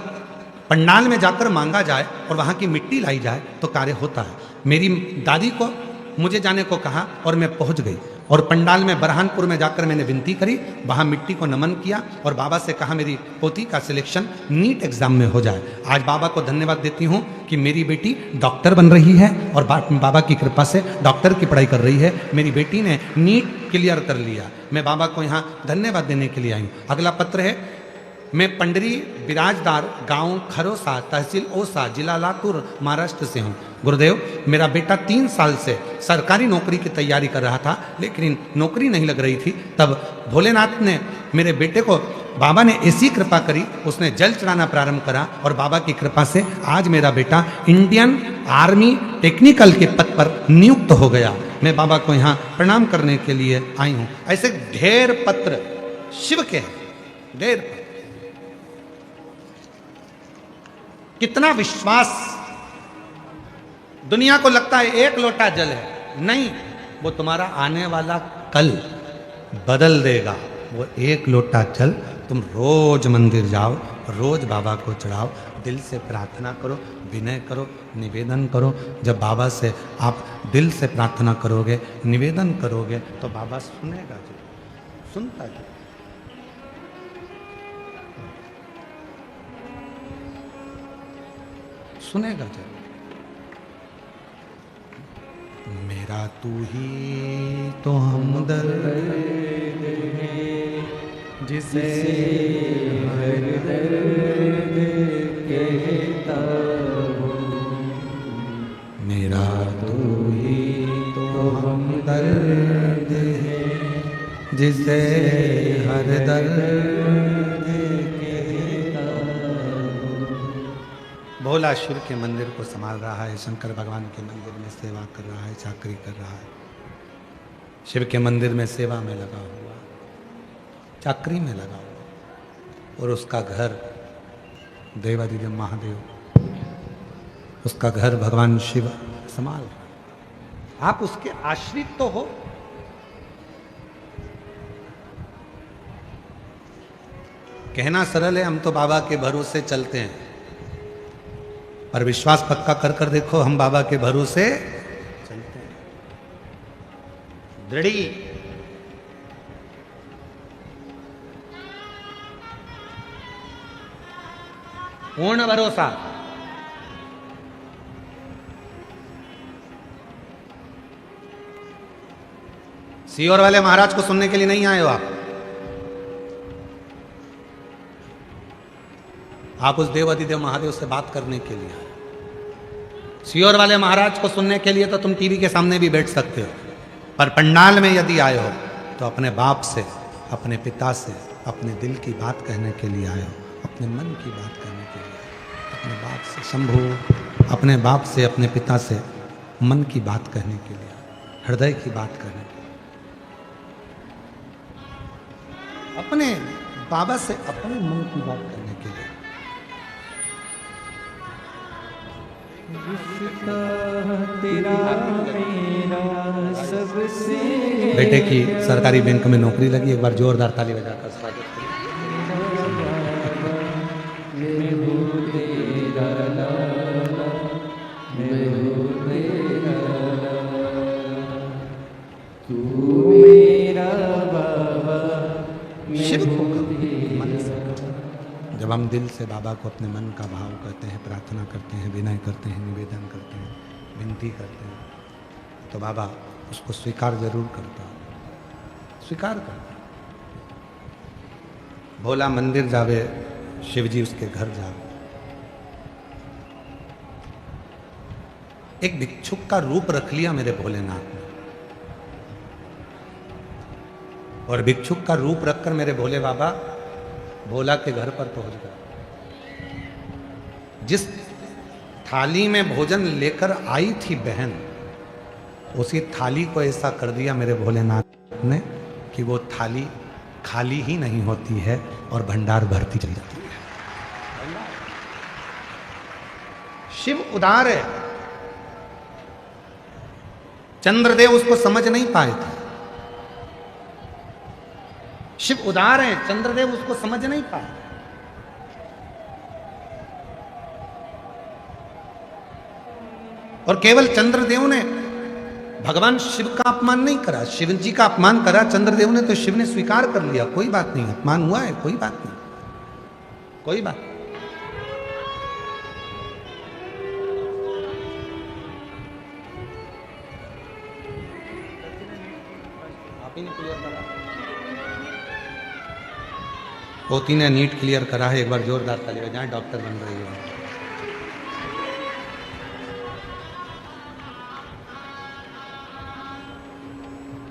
पंडाल में जाकर मांगा जाए और वहाँ की मिट्टी लाई जाए तो कार्य होता है। मेरी दादी को मुझे जाने को कहा और मैं पहुँच गई और पंडाल में बरहानपुर में जाकर मैंने विनती करी, वहाँ मिट्टी को नमन किया और बाबा से कहा मेरी पोती का सिलेक्शन नीट एग्जाम में हो जाए। आज बाबा को धन्यवाद देती हूँ कि मेरी बेटी डॉक्टर बन रही है और बाबा की कृपा से डॉक्टर की पढ़ाई कर रही है। मेरी बेटी ने नीट क्लियर कर लिया। मैं बाबा को यहाँ धन्यवाद देने के लिए आई हूँ। अगला पत्र है, मैं पंडरी बिराजदार गांव खरोसा तहसील ओसा जिला लातूर महाराष्ट्र से हूं। गुरुदेव, मेरा बेटा 3 साल से सरकारी नौकरी की तैयारी कर रहा था, लेकिन नौकरी नहीं लग रही थी। तब भोलेनाथ ने मेरे बेटे को, बाबा ने ऐसी कृपा करी, उसने जल चढ़ाना प्रारंभ करा और बाबा की कृपा से आज मेरा बेटा इंडियन आर्मी टेक्निकल के पद पर नियुक्त हो गया। मैं बाबा को यहाँ प्रणाम करने के लिए आई हूँ। ऐसे ढेर पत्र शिव के हैं, ढेर पत्र। कितना विश्वास! दुनिया को लगता है एक लोटा जल है, नहीं, वो तुम्हारा आने वाला कल बदल देगा। वो एक लोटा जल तुम रोज मंदिर जाओ, रोज बाबा को चढ़ाओ, दिल से प्रार्थना करो, विनय करो, निवेदन करो। जब बाबा से आप दिल से प्रार्थना करोगे, निवेदन करोगे, तो बाबा सुनेगा जी, सुनता जी। सुनेगा जरूर। मेरा तू ही तो हमदर्द है, जिसे हर दर्द कहता हूँ। मेरा तू ही तो हमदर्द है, जिसे हर दर्द भोला शिव के मंदिर को संभाल रहा है, शंकर भगवान के मंदिर में सेवा कर रहा है, चाकरी कर रहा है, शिव के मंदिर में सेवा में लगा हुआ, चाकरी में लगा हुआ, और उसका घर देवादिदेव महादेव, उसका घर भगवान शिव संभाल रहा है। आप उसके आश्रित तो हो। कहना सरल है, हम तो बाबा के भरोसे चलते हैं, पर विश्वास पक्का कर कर देखो, हम बाबा के भरोसे चलते हैं। दृढ़ी पूर्ण भरोसा। सीहोर वाले महाराज को सुनने के लिए नहीं आए हो आप उस देव अधिदेव महादेव से बात करने के लिए आए। सीहोर वाले महाराज को सुनने के लिए तो तुम टीवी के सामने भी बैठ सकते हो, पर पंडाल में यदि आए हो तो अपने बाप से, अपने पिता से, अपने दिल की बात कहने के लिए आए हो, अपने मन की बात कहने के लिए, अपने बाप से शंभू, अपने बाप से, अपने पिता से मन की बात कहने के लिए, हृदय की बात करने के लिए, अपने बाबा से अपने मन की बात करने के लिए। तेरा मेरा सबसे बेटे की सरकारी बैंक में नौकरी लगी, एक बार जोरदार ताली बजाकर स्वागत करें। मैं हूँ तेरा लाला, मैं हूँ तेरा लाला, तू मेरा बाबा, शिव को मन से, जब हम दिल से बाबा को अपने मन का भाव करते हैं, प्रार्थना करते हैं, विनय करते हैं, निवेदन करते हैं, विनती करते हैं, तो बाबा उसको स्वीकार जरूर करता है, स्वीकार करता है। भोला मंदिर जावे, शिव जी उसके घर जावे। एक भिक्षुक का रूप रख लिया मेरे भोलेनाथ ने, और भिक्षुक का रूप रखकर मेरे भोले बाबा भोला के घर पर पहुंच गए। जिस थाली में भोजन लेकर आई थी बहन, उसी थाली को ऐसा कर दिया मेरे भोलेनाथ ने कि वो थाली खाली ही नहीं होती है और भंडार भरती चली जाती है। शिव उदार है। चंद्रदेव उसको समझ नहीं पाए थे, शिव उदार है, चंद्रदेव उसको समझ नहीं पाए। और केवल चंद्रदेव ने भगवान शिव का अपमान नहीं करा, शिव जी का अपमान करा चंद्रदेव ने, तो शिव ने स्वीकार कर लिया, कोई बात नहीं, अपमान हुआ है, कोई बात नहीं, कोई बात। आप ही ने क्लियर करा, पोती ने नीट क्लियर करा है, एक बार जोरदार ताली बजाएं, डॉक्टर बन रही है।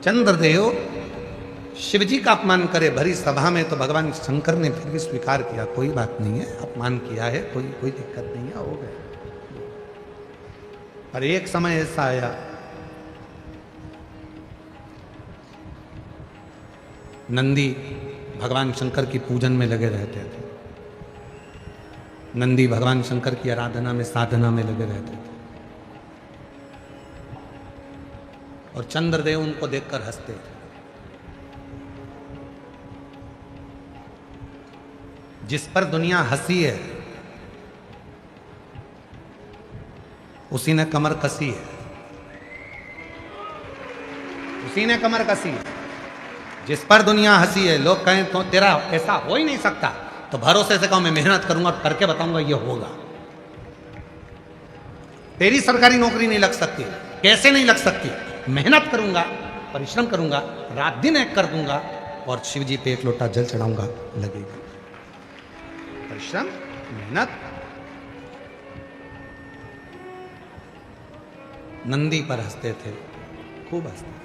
चंद्रदेव शिवजी का अपमान करे भरी सभा में, तो भगवान शंकर ने फिर भी स्वीकार किया, कोई बात नहीं है, अपमान किया है, कोई दिक्कत नहीं है, हो गया। पर एक समय ऐसा आया, नंदी भगवान शंकर की पूजन में लगे रहते थे, नंदी भगवान शंकर की आराधना में, साधना में लगे रहते थे, और चंद्रदेव उनको देखकर हंसते थे। जिस पर दुनिया हंसी है उसी ने कमर कसी है, उसी ने कमर कसी है। जिस पर दुनिया हंसी है, लोग कहें तो तेरा ऐसा हो ही नहीं सकता, तो भरोसे से कहो मैं मेहनत करूंगा, करके बताऊंगा ये होगा। तेरी सरकारी नौकरी नहीं लग सकती, कैसे नहीं लग सकती, मेहनत करूंगा, परिश्रम करूंगा, रात दिन एक कर दूंगा, और शिव जी पे एक लोटा जल चढ़ाऊंगा, लगेगा। परिश्रम, मेहनत। नंदी पर हंसते थे, खूब हंसते थे,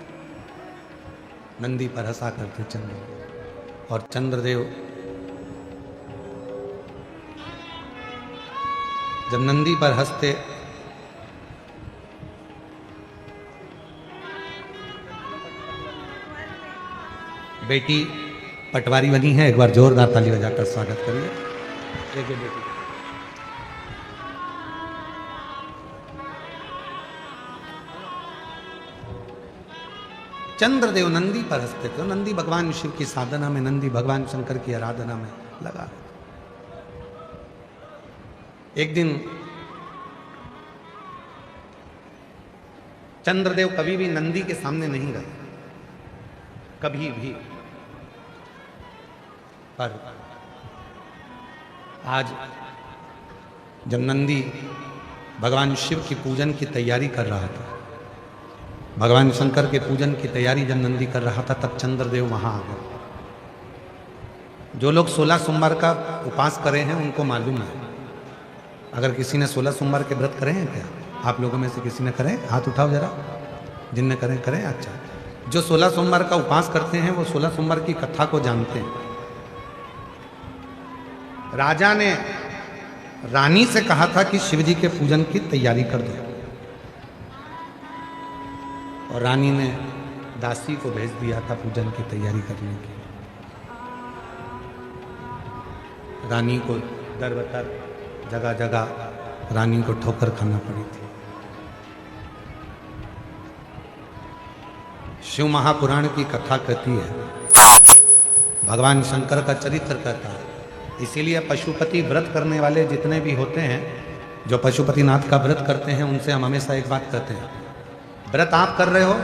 नंदी पर हंसा करते चंद्रदेव। और चंद्रदेव जब नंदी पर हंसते, बेटी पटवारी बनी है, एक बार जोरदार ताली बजाकर स्वागत करिए। एक बेटी चंद्रदेव नंदी पर हंसते थे, नंदी भगवान शिव की साधना में, नंदी भगवान शंकर की आराधना में लगा। एक दिन चंद्रदेव कभी भी नंदी के सामने नहीं रहे, कभी भी। पर आज जब नंदी भगवान शिव की पूजन की तैयारी कर रहा था, भगवान शंकर के पूजन की तैयारी जब नंदी कर रहा था, तब चंद्रदेव वहां आ गए। जो लोग 16 सोमवार का उपवास करे हैं उनको मालूम है। अगर किसी ने 16 सोमवार के व्रत करे हैं क्या? आप लोगों में से किसी ने करे? हाथ उठाओ जरा, जिनने करें करें। अच्छा, जो 16 सोमवार का उपवास करते हैं वो 16 सोमवार की कथा को जानते हैं। राजा ने रानी से कहा था कि शिवजी के पूजन की तैयारी कर दो, और रानी ने दासी को भेज दिया था पूजन की तैयारी करने के। रानी को दर बदर जगह जगह रानी को ठोकर खाना पड़ी थी। शिव महापुराण की कथा कहती है, भगवान शंकर का चरित्र कहता है। इसीलिए पशुपति व्रत करने वाले जितने भी होते हैं, जो पशुपतिनाथ का व्रत करते हैं, उनसे हम हमेशा एक बात कहते हैं, व्रत आप कर रहे हो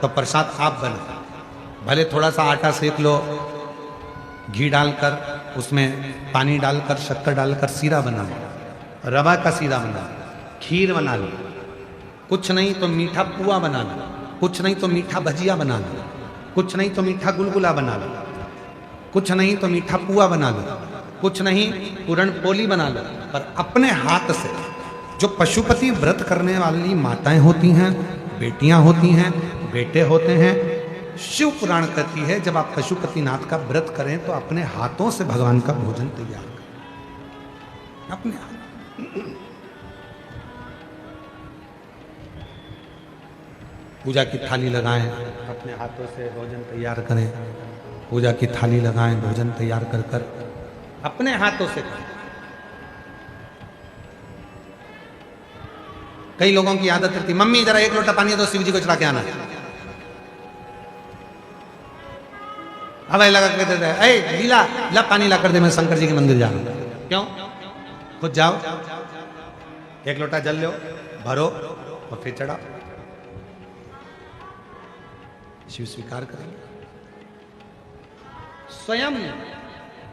तो प्रसाद आप बना, भले थोड़ा सा आटा सेक लो, घी डालकर, उसमें पानी डालकर, शक्कर डालकर सीरा बना लो, रवा का सीरा बना लो, खीर बना लो, कुछ नहीं तो मीठा पुआ बना लो, कुछ नहीं तो मीठा भजिया बना लो, कुछ नहीं तो मीठा गुलगुला बना लो, कुछ नहीं तो मीठा पुआ बना लो, कुछ नहीं पूरण पोली बना लो। पर अपने हाथ से जो पशुपति व्रत करने वाली माताएं होती हैं, बेटियां होती हैं, बेटे होते हैं, शिव पुराण कहती है जब आप पशुपतिनाथ का व्रत करें तो अपने हाथों से भगवान का भोजन तैयार करें, अपने हाथ। पूजा की थाली लगाएं, अपने हाथों से भोजन तैयार करें, पूजा की थाली लगाएं, भोजन तैयार कर कर अपने हाथों से करें। कई लोगों की आदत रहती, मम्मी जरा एक लोटा पानी दो, शिव जी को चढ़ा के आना है। अब लगा के देते हैं, ए लीला ला पानी ला कर दे, मैं शंकर जी के मंदिर जा रहा हूं। क्यों? खुद जाओ, एक लोटा जल लो, भरो और फिर चढ़ाओ। शिव स्वीकार करेंगे। स्वयं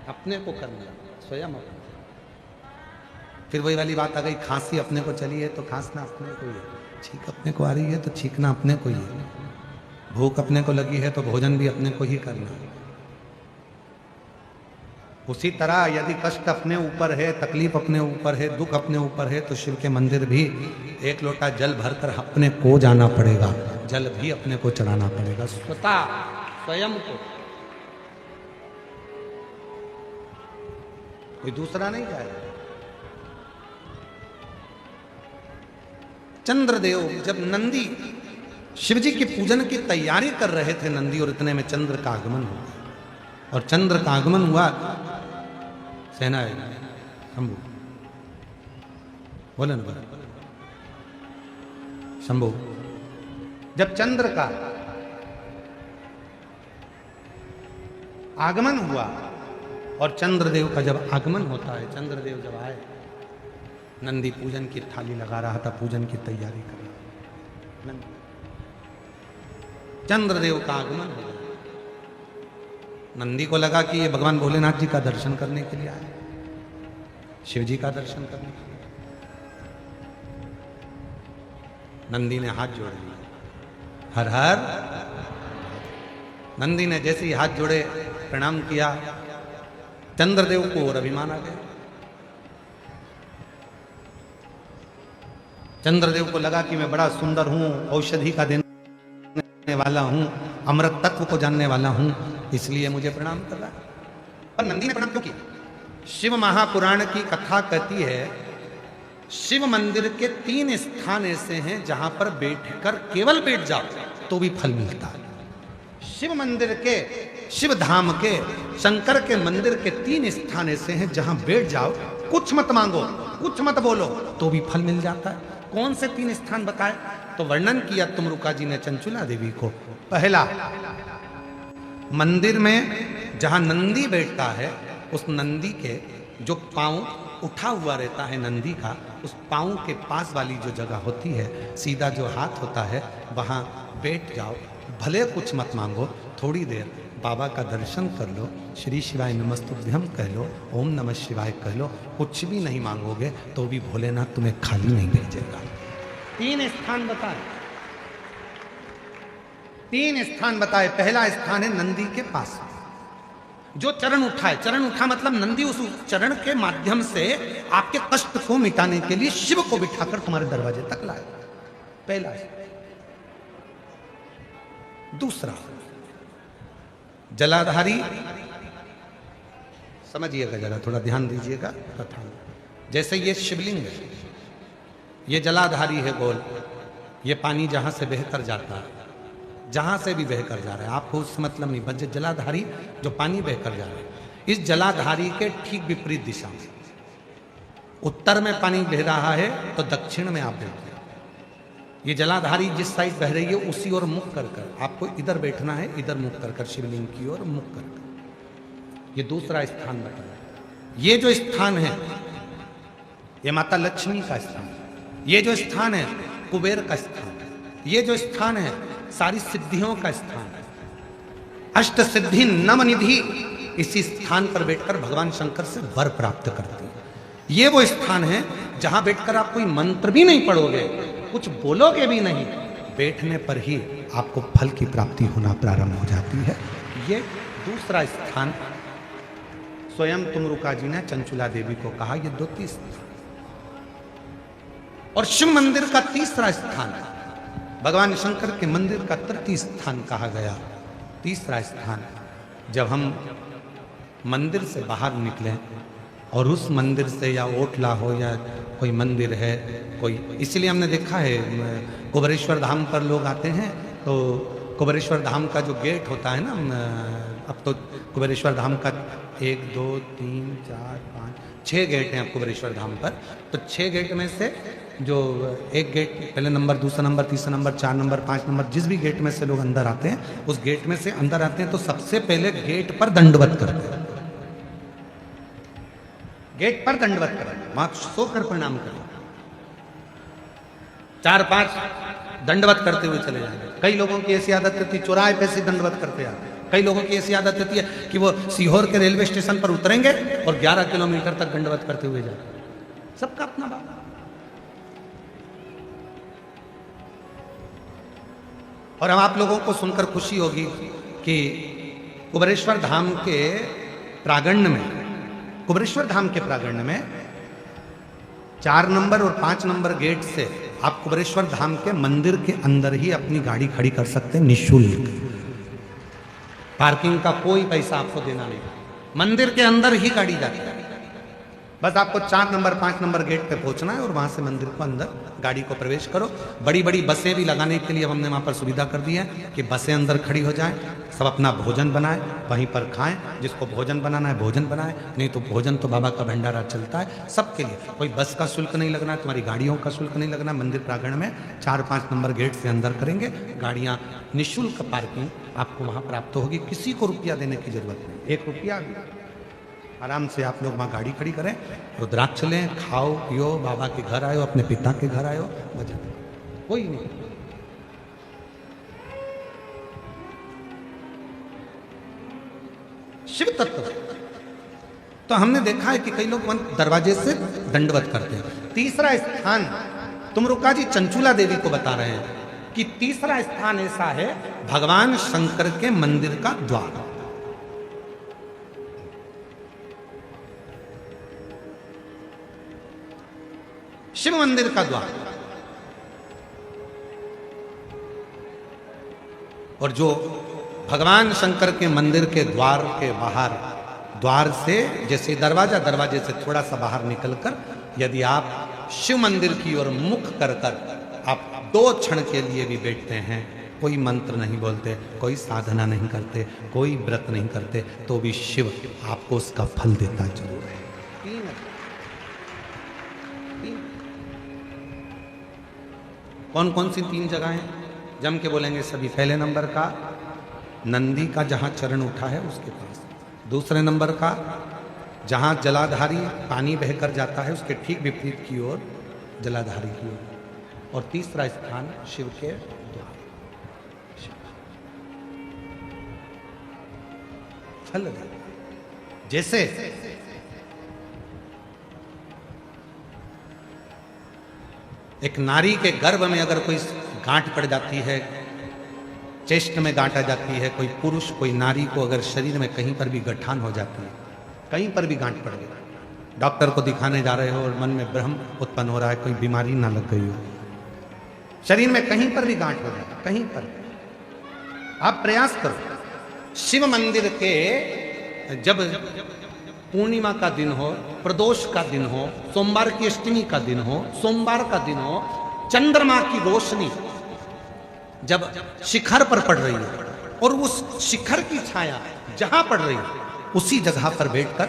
अपने को करना, स्वयं अपने। फिर वही वाली बात आ गई, खांसी अपने को चली है तो खांसना अपने को ही है, छींक अपने को आ रही है तो छींकना अपने को ही है, भूख अपने को लगी है तो भोजन भी अपने को ही करना है। उसी तरह यदि कष्ट अपने ऊपर है, तकलीफ अपने ऊपर है, दुख अपने ऊपर है, तो शिव के मंदिर भी एक लोटा जल भरकर अपने को जाना पड़ेगा, जल भी अपने को चढ़ाना पड़ेगा, स्वतः स्वयं को, कोई दूसरा नहीं जाएगा। चंद्रदेव जब नंदी शिवजी के पूजन की तैयारी कर रहे थे नंदी, और इतने में चंद्र का आगमन हुआ, और चंद्र का आगमन हुआ, सेना शंभु बोले ना, शंभु जब चंद्र का आगमन हुआ, और चंद्रदेव का जब आगमन होता है, चंद्रदेव जब आए, नंदी पूजन की थाली लगा रहा था, पूजन की तैयारी कर रहा था, चंद्रदेव का आगमन हो गया। नंदी को लगा कि ये भगवान भोलेनाथ जी का दर्शन करने के लिए आए, शिव जी का दर्शन करने के लिए। नंदी ने हाथ जोड़ लिया, हर हर। नंदी ने जैसे ही हाथ जोड़े, प्रणाम किया, चंद्रदेव को और अभिमान आ गया। चंद्रदेव को लगा कि मैं बड़ा सुंदर हूं, औषधि का देने वाला हूं, अमृत तत्व को जानने वाला हूं, इसलिए मुझे प्रणाम कर रहा है। पर नंदी ने प्रणाम क्यों किया? शिव महापुराण की कथा कहती है, शिव मंदिर के 3 स्थान ऐसे हैं जहां पर बैठकर केवल बैठ जाओ तो भी फल मिलता है। शिव मंदिर के, शिव धाम के, शंकर के मंदिर के 3 स्थान ऐसे हैं जहां बैठ जाओ, कुछ मत मांगो, कुछ मत बोलो, तो भी फल मिल जाता है। कौन से 3 स्थान बताए? तो वर्णन किया तुमरुका जी ने चंचुला देवी को। पहला, मंदिर में जहां नंदी बैठता है, उस नंदी के जो पांव उठा हुआ रहता है नंदी का, उस पांव के पास वाली जो जगह होती है, सीधा जो हाथ होता है, वहां बैठ जाओ, भले कुछ मत मांगो, थोड़ी देर बाबा का दर्शन कर लो, श्री शिवाय नमस्तुभ्यं कह लो, ओम नमः शिवाय कह लो, कुछ भी नहीं मांगोगे तो भी भोलेनाथ तुम्हें खाली नहीं भेजेगा। 3 स्थान बताए, 3 स्थान बताए। पहला स्थान है नंदी के पास, जो चरण उठाए, चरण उठा मतलब नंदी उस चरण के माध्यम से आपके कष्ट को मिटाने के लिए शिव को बिठाकर तुम्हारे दरवाजे तक लाए। पहला। दूसरा, जलाधारी, समझिएगा जरा, थोड़ा ध्यान दीजिएगा कथा में। जैसे ये शिवलिंग है, ये जलाधारी है गोल, ये पानी जहां से बहकर जाता है, जहां से भी बहकर जा रहा है, आपको उससे मतलब नहीं, बस जलाधारी जो पानी बहकर जा रहा है, इस जलाधारी के ठीक विपरीत दिशा में, उत्तर में पानी बह रहा है तो दक्षिण में आप बैठे। ये जलाधारी जिस साइड बह रही है उसी ओर मुख कर कर आपको इधर बैठना है, इधर मुख कर कर, शिवलिंग की ओर मुख कर कर। ये दूसरा स्थान बताया। ये जो स्थान है, ये माता लक्ष्मी का स्थान, ये जो स्थान है कुबेर का स्थान, ये जो स्थान है सारी सिद्धियों का स्थान है, अष्ट सिद्धि नवनिधि इसी स्थान पर बैठकर भगवान शंकर से वर प्राप्त करते हैं। ये वो स्थान है जहां बैठकर आप कोई मंत्र भी नहीं पढ़ोगे, कुछ बोलोगे भी नहीं, बैठने पर ही आपको फल की प्राप्ति होना प्रारंभ हो जाती है। ये दूसरा स्थान स्वयं तुमरुका जी ने चंचुला देवी को कहा, ये 2 स्थान। और शिव मंदिर का तीसरा स्थान, भगवान शंकर के मंदिर का तृतीय स्थान कहा गया। तीसरा स्थान, जब हम मंदिर से बाहर निकले और उस मंदिर से, या ओटला हो या कोई मंदिर है कोई, इसलिए हमने देखा है कुबेरेश्वर धाम पर लोग आते हैं तो कुबेरेश्वर धाम का जो गेट होता है ना, अब तो कुबेरेश्वर धाम का 1 2 3 4 5 6 गेट हैं अब कुबेरेश्वर धाम पर। तो 6 गेट में से जो एक गेट पहले नंबर, दूसरा नंबर, तीसरा नंबर, 4 नंबर, 5 नंबर, जिस भी गेट में से लोग अंदर आते हैं, उस गेट में से अंदर आते हैं तो सबसे पहले गेट पर दंडवत करते हैं। गेट पर दंडवत करें, वहां सोकर प्रणाम करें, 4-5 दंडवत करते हुए चले जाएंगे। कई लोगों की ऐसी आदत रहती है चौराहे पे से दंडवत करते आते हैं। कई लोगों की ऐसी आदत रहती है कि वो सीहोर के रेलवे स्टेशन पर उतरेंगे और 11 किलोमीटर तक दंडवत करते हुए जाएंगे। सबका अपना बात। और हम आप लोगों को सुनकर खुशी होगी कि कुबेरेश्वर धाम के प्रांगण में, कुबेरेश्वर धाम के प्रांगण में 4 नंबर और 5 नंबर गेट से आप कुबेरेश्वर धाम के मंदिर के अंदर ही अपनी गाड़ी खड़ी कर सकते हैं निःशुल्क। पार्किंग का कोई पैसा आपको देना नहीं, मंदिर के अंदर ही गाड़ी जाती है। बस आपको 4 नंबर 5 नंबर गेट पे पहुंचना है और वहां से मंदिर को अंदर गाड़ी को प्रवेश करो। बड़ी बड़ी बसें भी लगाने के लिए हमने वहां पर सुविधा कर दी है कि बसें अंदर खड़ी हो जाएं, सब अपना भोजन बनाए, वहीं पर खाएं, जिसको भोजन बनाना है भोजन बनाए, नहीं तो भोजन तो बाबा का भंडारा चलता है सबके लिए। कोई बस का शुल्क नहीं लगना है, तुम्हारी गाड़ियों का शुल्क नहीं लगना। मंदिर प्रांगण में 4-5 नंबर गेट से अंदर करेंगे, गाड़ियाँ निःशुल्क पार्किंग आपको वहाँ प्राप्त होगी, किसी को रुपया देने की जरूरत नहीं, 1 रुपया भी। आराम से आप लोग वहाँ गाड़ी खड़ी करें, रुद्राक्ष लें, खाओ पियो, बाबा के घर आयो, अपने पिता के घर आयो, भजन कोई नहीं। शिव तत्व तो हमने देखा है कि कई लोग दरवाजे से दंडवत करते हैं। तीसरा स्थान तुमरुका जी चंचूला देवी को बता रहे हैं कि तीसरा स्थान ऐसा है भगवान शंकर के मंदिर का द्वार। शिव मंदिर का द्वार। और जो भगवान शंकर के मंदिर के द्वार के बाहर, द्वार से जैसे दरवाजे से थोड़ा सा बाहर निकलकर यदि आप शिव मंदिर की ओर मुख कर आप 2 क्षण के लिए भी बैठते हैं, कोई मंत्र नहीं बोलते, कोई साधना नहीं करते, कोई व्रत नहीं करते, तो भी शिव आपको उसका फल देता जरूर है। कौन कौन सी 3 जगहें जम के बोलेंगे सभी। पहले नंबर का नंदी का जहां चरण उठा है उसके पास, दूसरे नंबर का जहां जलाधारी पानी बहकर जाता है उसके ठीक विपरीत की ओर जलाधारी की ओर, और तीसरा स्थान शिव के द्वार। फल जैसे एक नारी के गर्भ में अगर कोई गांठ पड़ जाती है, चेस्ट में गांठ आ जाती है, कोई पुरुष कोई नारी को अगर शरीर में कहीं पर भी गठान हो जाती है, कहीं पर भी गांठ पड़ गई, डॉक्टर को दिखाने जा रहे हो और मन में भ्रम उत्पन्न हो रहा है कोई बीमारी ना लग गई हो, शरीर में कहीं पर भी गांठ हो जाए, कहीं पर आप प्रयास करो। शिव मंदिर के जब पूर्णिमा का दिन हो, प्रदोष का दिन हो, सोमवार की अष्टमी का दिन हो, सोमवार का दिन हो, चंद्रमा की रोशनी जब शिखर पर पड़ रही है और उस शिखर की छाया जहां पड़ रही है उसी जगह पर बैठकर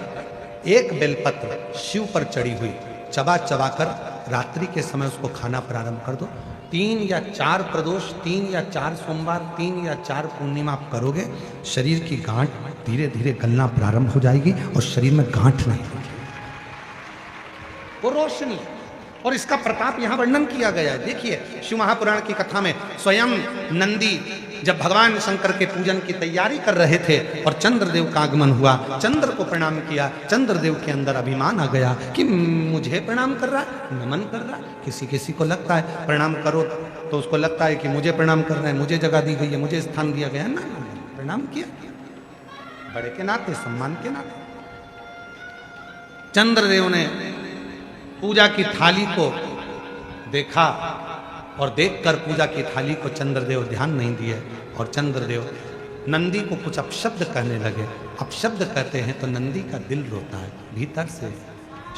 एक बेलपत्र शिव पर चढ़ी हुई चबा चबा कर रात्रि के समय उसको खाना प्रारंभ कर दो। 3 या 4 प्रदोष, 3 या 4 सोमवार, 3 या 4 पूर्णिमा आप करोगे, शरीर की गांठ धीरे धीरे गलना प्रारंभ हो जाएगी और शरीर में गांठ नहीं होगी, वो रोशनी। और इसका प्रताप यहां वर्णन किया गया है। देखिए शिव महापुराण की कथा में स्वयं नंदी जब भगवान शंकर के पूजन की तैयारी कर रहे थे और चंद्रदेव का आगमन हुआ, चंद्र को प्रणाम किया, चंद्रदेव के अंदर अभिमान आ गया कि मुझे प्रणाम कर रहा है, नमन कर रहा है। किसी किसी को लगता है प्रणाम करो तो उसको लगता है कि मुझे प्रणाम करना है, मुझे जगह दी गई है, मुझे स्थान दिया गया है। ना, प्रणाम किया बड़े के नाते, सम्मान के नाते। चंद्रदेव ने पूजा की थाली को देखा और देखकर पूजा की थाली को चंद्रदेव ध्यान नहीं दिए और चंद्रदेव नंदी को कुछ अपशब्द कहने लगे। अपशब्द कहते हैं तो नंदी का दिल रोता है भीतर से।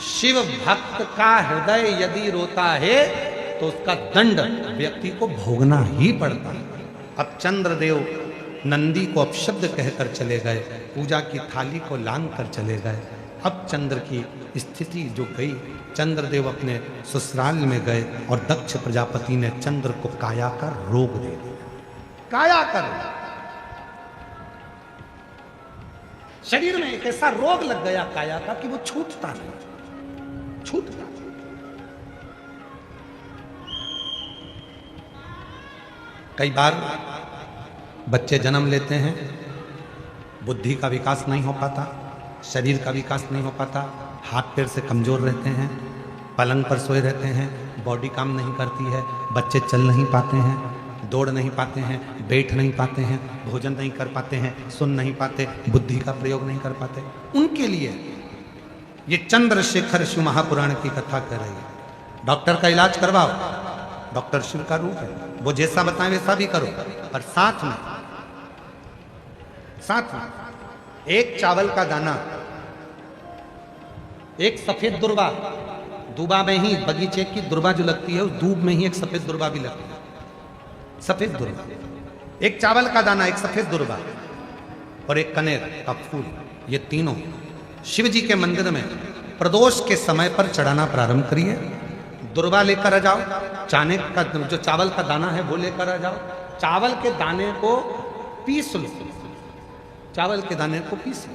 शिव भक्त का हृदय यदि रोता है तो उसका दंड व्यक्ति को भोगना ही पड़ता है। अब चंद्रदेव नंदी को अपशब्द कहकर चले गए, पूजा की थाली को लांग कर चले गए। अब चंद्र की स्थिति जो गई, चंद्रदेव अपने ससुराल में गए और दक्ष प्रजापति ने चंद्र को काया का रोग दे दिया। काया का रोग, शरीर में एक ऐसा रोग लग गया काया का कि वो छूटता नहीं, छूटता। कई बार बच्चे जन्म लेते हैं, बुद्धि का विकास नहीं हो पाता, शरीर का विकास नहीं हो पाता, हाथ पैर से कमजोर रहते हैं, पलंग पर सोए रहते हैं, बॉडी काम नहीं करती है, बच्चे चल नहीं पाते हैं, दौड़ नहीं पाते हैं, बैठ नहीं पाते हैं, भोजन नहीं कर पाते हैं, सुन नहीं पाते, बुद्धि का प्रयोग नहीं कर पाते। उनके लिए ये चंद्रशेखर शिव महापुराण की कथा कर रही है। डॉक्टर का इलाज करवाओ, डॉक्टर शिव का रूप है, वो जैसा बताएं वैसा भी करो, पर साथ में एक चावल का दाना, एक सफेद दुर्वा, दूबा में ही बगीचे की दुर्वा जो लगती है, उस दूब में ही एक सफेद दुर्वा भी लगती है, सफेद दुर्वा, एक चावल का दाना, एक सफेद दुर्वा और एक कनेर का फूल, ये तीनों शिव जी के मंदिर में प्रदोष के समय पर चढ़ाना प्रारंभ करिए। दुर्वा लेकर आ जाओ, चाने का जो चावल का दाना है वो लेकर आ जाओ, चावल के दाने को पीस लो, चावल के दाने को पीस लो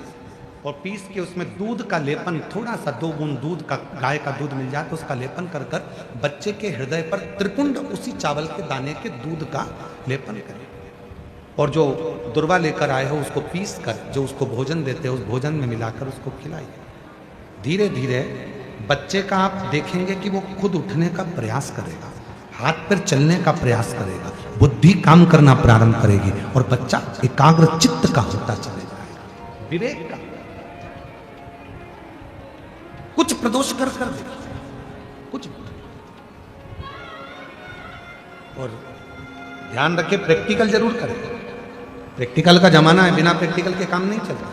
और पीस के उसमें दूध का लेपन, थोड़ा सा 2 बूंद दूध का, गाय का दूध मिल जाए तो उसका लेपन कर कर बच्चे के हृदय पर त्रिपुंड उसी चावल के दाने के दूध का लेपन करें। और जो दुर्वा लेकर आए हो उसको पीस कर जो उसको भोजन देते हो उस भोजन में मिलाकर उसको खिलाइए। धीरे धीरे बच्चे का आप देखेंगे कि वो खुद उठने का प्रयास करेगा, हाथ पर चलने का प्रयास करेगा, बुद्धि काम करना प्रारंभ करेगी और बच्चा एकाग्र चित्त का होता चले जाएगा, विवेक का। कुछ प्रदोष कर देखिए, कुछ। और ध्यान रखें, प्रैक्टिकल जरूर करें, प्रैक्टिकल का जमाना है, बिना प्रैक्टिकल के काम नहीं चलता।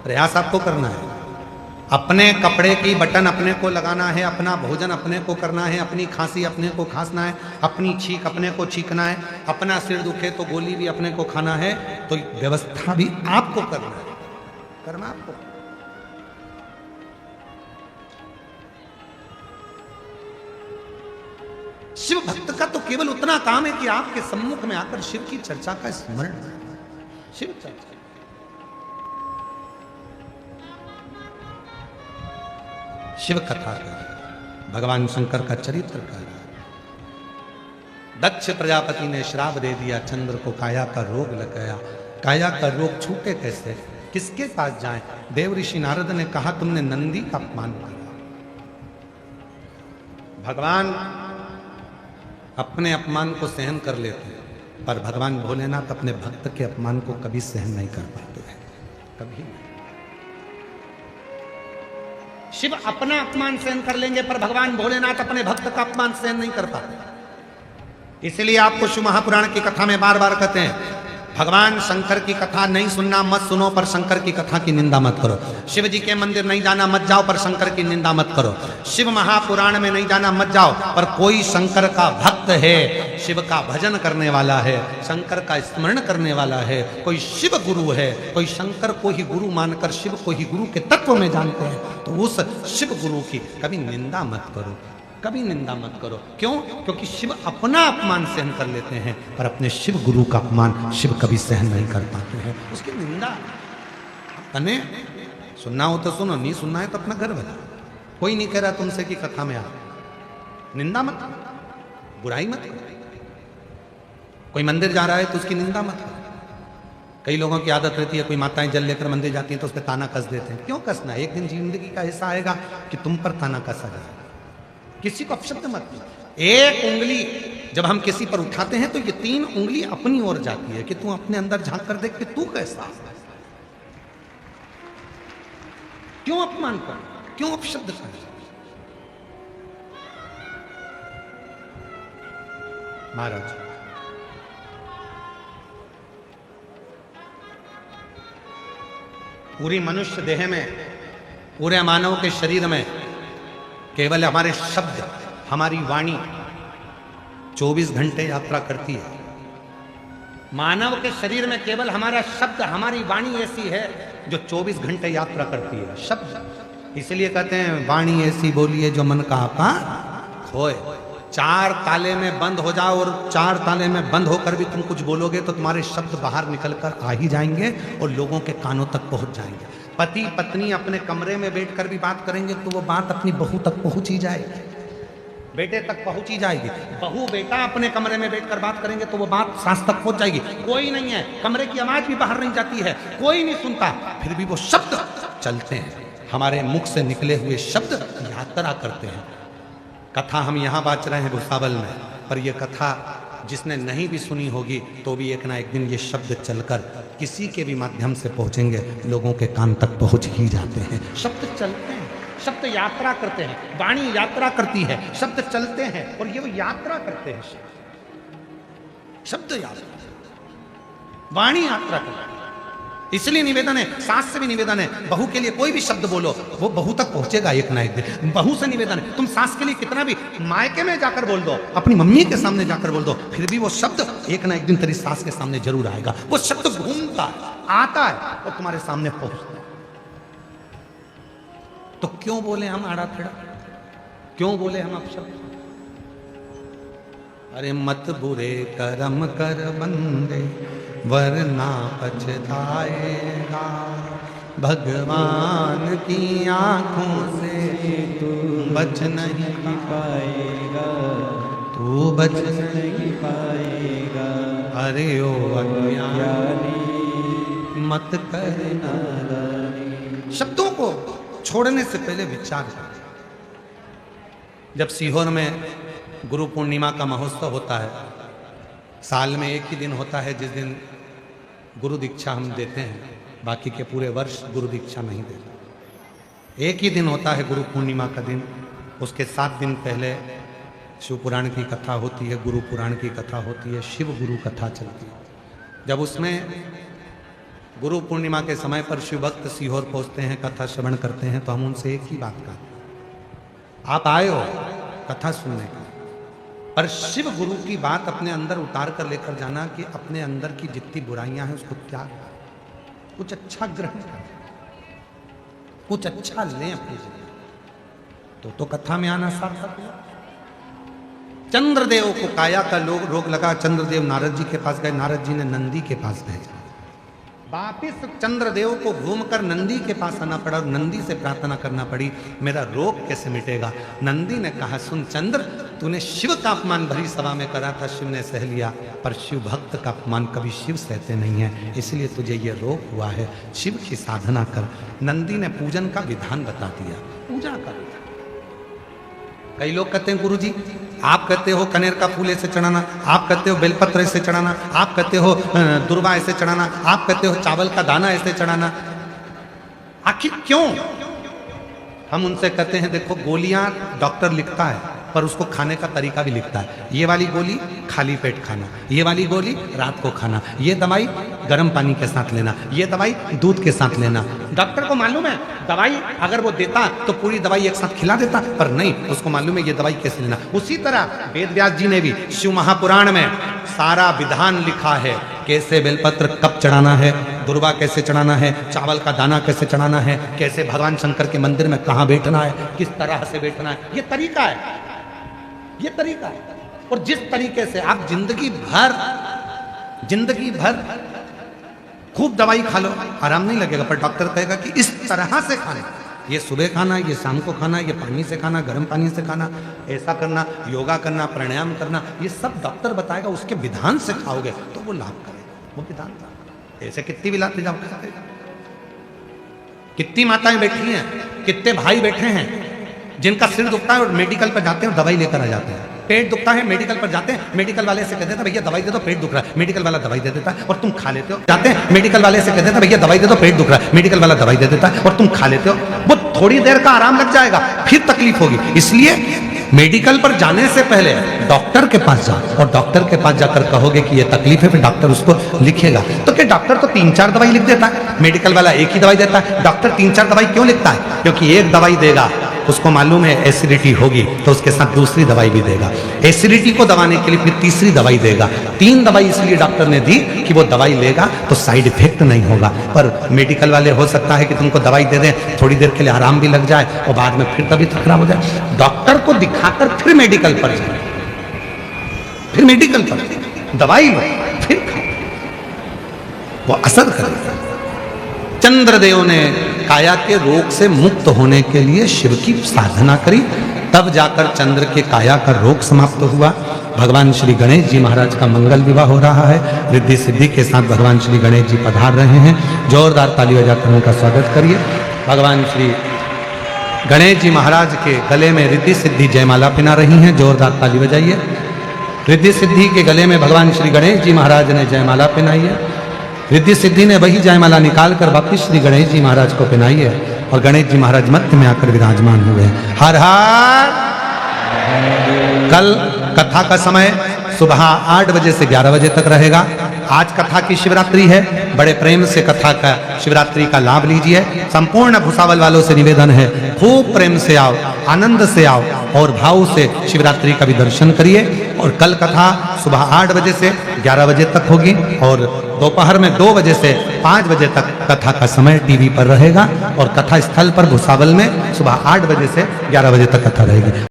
प्रयास आपको करना है, अपने कपड़े की बटन अपने को लगाना है, अपना भोजन अपने को करना है, अपनी खांसी अपने को खांसना है, अपनी छींक अपने को छींकना है, अपना सिर दुखे तो गोली भी अपने को खाना है, तो व्यवस्था भी आपको करना है, करना आपको। शिव भक्त का तो केवल उतना काम है कि आपके सम्मुख में आकर शिव की चर्चा का स्मरण, शिव चर्चा, शिव कथा का, भगवान शंकर का चरित्र का। दक्ष प्रजापति ने श्राप दे दिया, चंद्र को काया का रोग लग गया। काया का रोग छूटे कैसे, किसके पास जाएं? देव ऋषि नारद ने कहा तुमने नंदी का अपमान किया। भगवान अपने अपमान को सहन कर लेते हैं, पर भगवान भोलेनाथ अपने भक्त के अपमान को कभी सहन नहीं कर पाते हैं, कभी नहीं। शिव अपना अपमान सहन कर लेंगे, पर भगवान भोलेनाथ अपने भक्त का अपमान सहन नहीं कर पाते। इसलिए आपको शिव महापुराण की कथा में बार बार कहते हैं, भगवान शंकर की कथा नहीं सुनना मत सुनो, पर शंकर की कथा की निंदा मत करो। शिव जी के मंदिर नहीं जाना मत जाओ, पर शंकर की निंदा मत करो। शिव महापुराण में नहीं जाना मत जाओ, पर कोई शंकर का भक्त है, शिव का भजन करने वाला है, शंकर का स्मरण करने वाला है, कोई शिव गुरु है, कोई शंकर को ही गुरु मानकर शिव को ही गुरु के तत्व में जानते हैं, तो उस शिव गुरु की कभी निंदा मत करो, कभी निंदा मत करो। क्यों? क्योंकि शिव अपना अपमान सहन कर लेते हैं, पर अपने शिव गुरु का अपमान शिव कभी सहन नहीं कर पाते हैं, उसकी निंदा। अने सुनना हो तो सुनो, नहीं सुनना है तो अपना घर बजा। कोई नहीं कह रहा तुमसे कि कथा में आ, निंदा मत करो, बुराई मत करो। कोई मंदिर जा रहा है तो उसकी निंदा मत करो। कई लोगों की आदत रहती है, कोई माताएं जल लेकर मंदिर जाती हैं तो उस पर ताना कस देते हैं। क्यों कसना? एक दिन जिंदगी का ऐसा आएगा कि तुम पर ताना कसा जाएगा। किसी को अपशब्द मत करो। एक उंगली जब हम किसी पर उठाते हैं तो ये 3 उंगली अपनी ओर जाती है कि तू अपने अंदर झांक कर देख कि तू कैसा। क्यों अपमान कर, क्यों अपशब्द कर? महाराज पूरी मनुष्य देह में, पूरे मानव के शरीर में केवल हमारे शब्द, हमारी वाणी 24 घंटे यात्रा करती है। मानव के शरीर में केवल हमारा शब्द, हमारी वाणी ऐसी है जो 24 घंटे यात्रा करती है। शब्द, इसलिए कहते हैं वाणी ऐसी बोलिए जो मन का आपा खोए। 4 ताले में बंद हो जाओ और 4 ताले में बंद होकर भी तुम कुछ बोलोगे तो तुम्हारे शब्द बाहर निकलकर आ ही जाएंगे और लोगों के कानों तक पहुंच जाएंगे। पति पत्नी अपने कमरे में बैठकर भी बात करेंगे तो वो बात अपनी बहू तक पहुंच ही जाएगी, बेटे तक पहुंच ही जाएगी। बहू बेटा अपने कमरे में बैठकर बात करेंगे तो वो बात सास तक पहुंच जाएगी। कोई नहीं है, कमरे की आवाज भी बाहर नहीं जाती है, कोई नहीं सुनता, फिर भी वो शब्द चलते हैं। हमारे मुख से निकले हुए शब्द यात्रा करते हैं। कथा हम यहाँ बाँच रहे हैं भुसावल में, पर यह कथा जिसने नहीं भी सुनी होगी तो भी एक ना एक दिन ये शब्द चलकर किसी के भी माध्यम से पहुंचेंगे, लोगों के कान तक पहुंच ही जाते हैं। शब्द चलते हैं, शब्द यात्रा करते हैं, वाणी यात्रा करती है, शब्द चलते हैं और ये वो यात्रा करते हैं। शब्द यात्रा, वाणी यात्रा करती है। इसलिए निवेदन है, सास से भी निवेदन है, बहू के लिए कोई भी शब्द बोलो वो बहू तक पहुंचेगा एक ना एक दिन। बहू से निवेदन है, तुम सास के लिए कितना भी मायके में जाकर बोल दो, अपनी मम्मी के सामने जाकर बोल दो, फिर भी वो शब्द एक ना एक दिन तेरी सास के सामने जरूर आएगा। वो शब्द घूमता है, आता है और तुम्हारे सामने पहुंचता है। तो क्यों बोले हम आड़ा टेढ़ा, क्यों बोले हम अपशब्द? अरे मत बुरे कर्म कर बंदे वरना पछताएगा, भगवान की आंखों से तू बच नहीं पाएगा, तू बच नहीं पाएगा। अरे ओ अज्ञानी मत करना। शब्दों को छोड़ने से पहले विचार करें। जब सीहोर में गुरु पूर्णिमा का महोत्सव होता है, साल में एक ही दिन होता है जिस दिन गुरु दीक्षा हम देते हैं, बाकी के पूरे वर्ष गुरु दीक्षा नहीं देते। एक ही दिन होता है गुरु पूर्णिमा का दिन, उसके 7 दिन पहले शिव पुराण की कथा होती है, गुरु पुराण की कथा होती है, शिव गुरु कथा चलती है। जब उसमें गुरु पूर्णिमा के समय पर शिव भक्त सीहोर पहुंचते हैं, कथा श्रवण करते हैं, तो हम उनसे एक ही बात कहते हैं, आप आए हो कथा सुनने का, पर शिव गुरु की बात अपने अंदर उतार कर लेकर जाना कि अपने अंदर की जितनी बुराइयां हैं उसको त्याग, कुछ अच्छा ग्रहण कर, कुछ अच्छा लें अपनी जिंदगी, तो कथा में आना सार्थक है। चंद्रदेव को काया का रोग लगा, चंद्रदेव नारद जी के पास गए, नारद जी ने नंदी के पास भेजा। वापिस चंद्रदेव को घूमकर नंदी के पास आना पड़ा और नंदी से प्रार्थना करना पड़ी, मेरा रोग कैसे मिटेगा। नंदी ने कहा, सुन चंद्र, तूने शिव का अपमान भरी सभा में करा था, शिव ने सह लिया, पर शिव भक्त का अपमान कभी शिव सहते नहीं है, इसलिए तुझे ये रोग हुआ है, शिव की साधना कर। नंदी ने पूजन का विधान बता दिया, पूजा कर। कई लोग कहते हैं गुरुजी, आप कहते हो कनेर का फूल ऐसे चढ़ाना, आप कहते हो बेलपत्र ऐसे चढ़ाना, आप कहते हो दुर्वा ऐसे चढ़ाना, आप कहते हो चावल का दाना ऐसे चढ़ाना, आखिर क्यों? हम उनसे कहते हैं, देखो गोलियां डॉक्टर लिखता है पर उसको खाने का तरीका भी लिखता है। ये वाली गोली खाली पेट खाना, ये वाली गोली रात को खाना, ये दवाई गर्म पानी के साथ लेना, ये दवाई दूध के साथ लेना। डॉक्टर को मालूम है दवाई अगर वो देता तो पूरी दवाई एक साथ खिला देता, पर नहीं, उसको मालूम है ये दवाई कैसे लेना। उसी तरह वेद व्यास जी ने भी शिव महापुराण में सारा विधान लिखा है, कैसे बेलपत्र कब चढ़ाना है, दुर्वा कैसे चढ़ाना है, चावल का दाना कैसे चढ़ाना है, कैसे भगवान शंकर के मंदिर में कहाँ बैठना है, किस तरह से बैठना है, ये तरीका है, ये तरीका है। और जिस तरीके से आप जिंदगी भर खूब दवाई खा लो, आराम नहीं लगेगा, पर डॉक्टर कहेगा कि इस तरह से खाना, ये सुबह खाना, ये शाम को खाना, ये पानी से खाना, गर्म पानी से खाना, ऐसा करना, योगा करना, प्राणायाम करना, ये सब डॉक्टर बताएगा, उसके विधान से खाओगे तो वो लाभ करेगा, वो विधान। ऐसे कितनी भी लाते जाओ, कितनी माताएं बैठी हैं, कितने भाई बैठे हैं जिनका सिर दुखता है और मेडिकल पर जाते हैं और दवाई लेकर आ जाते हैं। पेट दुखता है, मेडिकल पर जाते हैं, मेडिकल वाले से कहते हैं भैया दवाई दे दो, पेट दुख रहा है, मेडिकल वाला दवाई दे देता है और तुम खा लेते हो। जाते हैं मेडिकल वाले से कहते हैं भैया दवाई दे दो, पेट दुख रहा है, मेडिकल वाला दवाई दे देता है और तुम खा लेते हो। वो थोड़ी देर का आराम लग जाएगा, फिर तकलीफ होगी। इसलिए मेडिकल पर जाने से पहले डॉक्टर के पास जाओ और डॉक्टर के पास जाकर कहोगे कि ये तकलीफ है, फिर डॉक्टर उसको लिखेगा। तो क्या डॉक्टर तो 3-4 दवाई लिख देता है, मेडिकल वाला एक ही दवाई देता है। डॉक्टर 3-4 दवाई क्यों लिखता है? क्योंकि एक दवाई देगा उसको मालूम है एसिडिटी होगी, तो उसके साथ दूसरी दवाई भी देगा। एसिडिटी को दबाने के लिए फिर तीसरी दवाई देगा। 3 दवाई इसलिए डॉक्टर ने दी कि वो दवाई लेगा तो साइड इफेक्ट नहीं होगा। पर मेडिकल वाले हो सकता है कि तुमको दवाई दे दें, थोड़ी देर के लिए आराम भी लग जाए और बाद में फिर तबीयत खराब हो जाए। डॉक्टर को दिखाकर फिर मेडिकल पर जाए, फिर मेडिकल पर दवाई लो, फिर खाओ, वो असर करेगा। चंद्रदेव ने काया के रोग से मुक्त होने के लिए शिव की साधना करी, तब जाकर चंद्र के काया का रोग समाप्त हुआ। भगवान श्री गणेश जी महाराज का मंगल विवाह हो रहा है। रिद्धि सिद्धि के साथ भगवान श्री गणेश जी पधार रहे हैं। जोरदार ताली बजाकर उनका स्वागत करिए। भगवान श्री गणेश जी महाराज के गले में रिद्धि सिद्धि जयमाला पहना रही हैं। जोरदार ताली बजाइए। रिद्धि सिद्धि के गले में भगवान श्री गणेश जी महाराज ने जयमाला पहनाई है। रिद्धि सिद्धि ने वही जयमाला निकालकर वापिस श्री गणेश जी महाराज को पहनाई है और गणेश जी महाराज मध्य में आकर विराजमान हुए हैं। हर हर। कल कथा का समय सुबह 8 बजे से 11 बजे तक रहेगा। आज कथा की शिवरात्रि है। बड़े प्रेम से कथा का शिवरात्रि का लाभ लीजिए। संपूर्ण भुसावल वालों से निवेदन है, खूब प्रेम से आओ, आनंद से आओ और भाव से शिवरात्रि का भी दर्शन करिए। और कल कथा सुबह 8 बजे से 11 बजे तक होगी और दोपहर में 2 बजे से 5 बजे तक कथा का समय टीवी पर रहेगा और कथा स्थल पर भुसावल में सुबह 8 बजे से 11 बजे तक कथा रहेगी।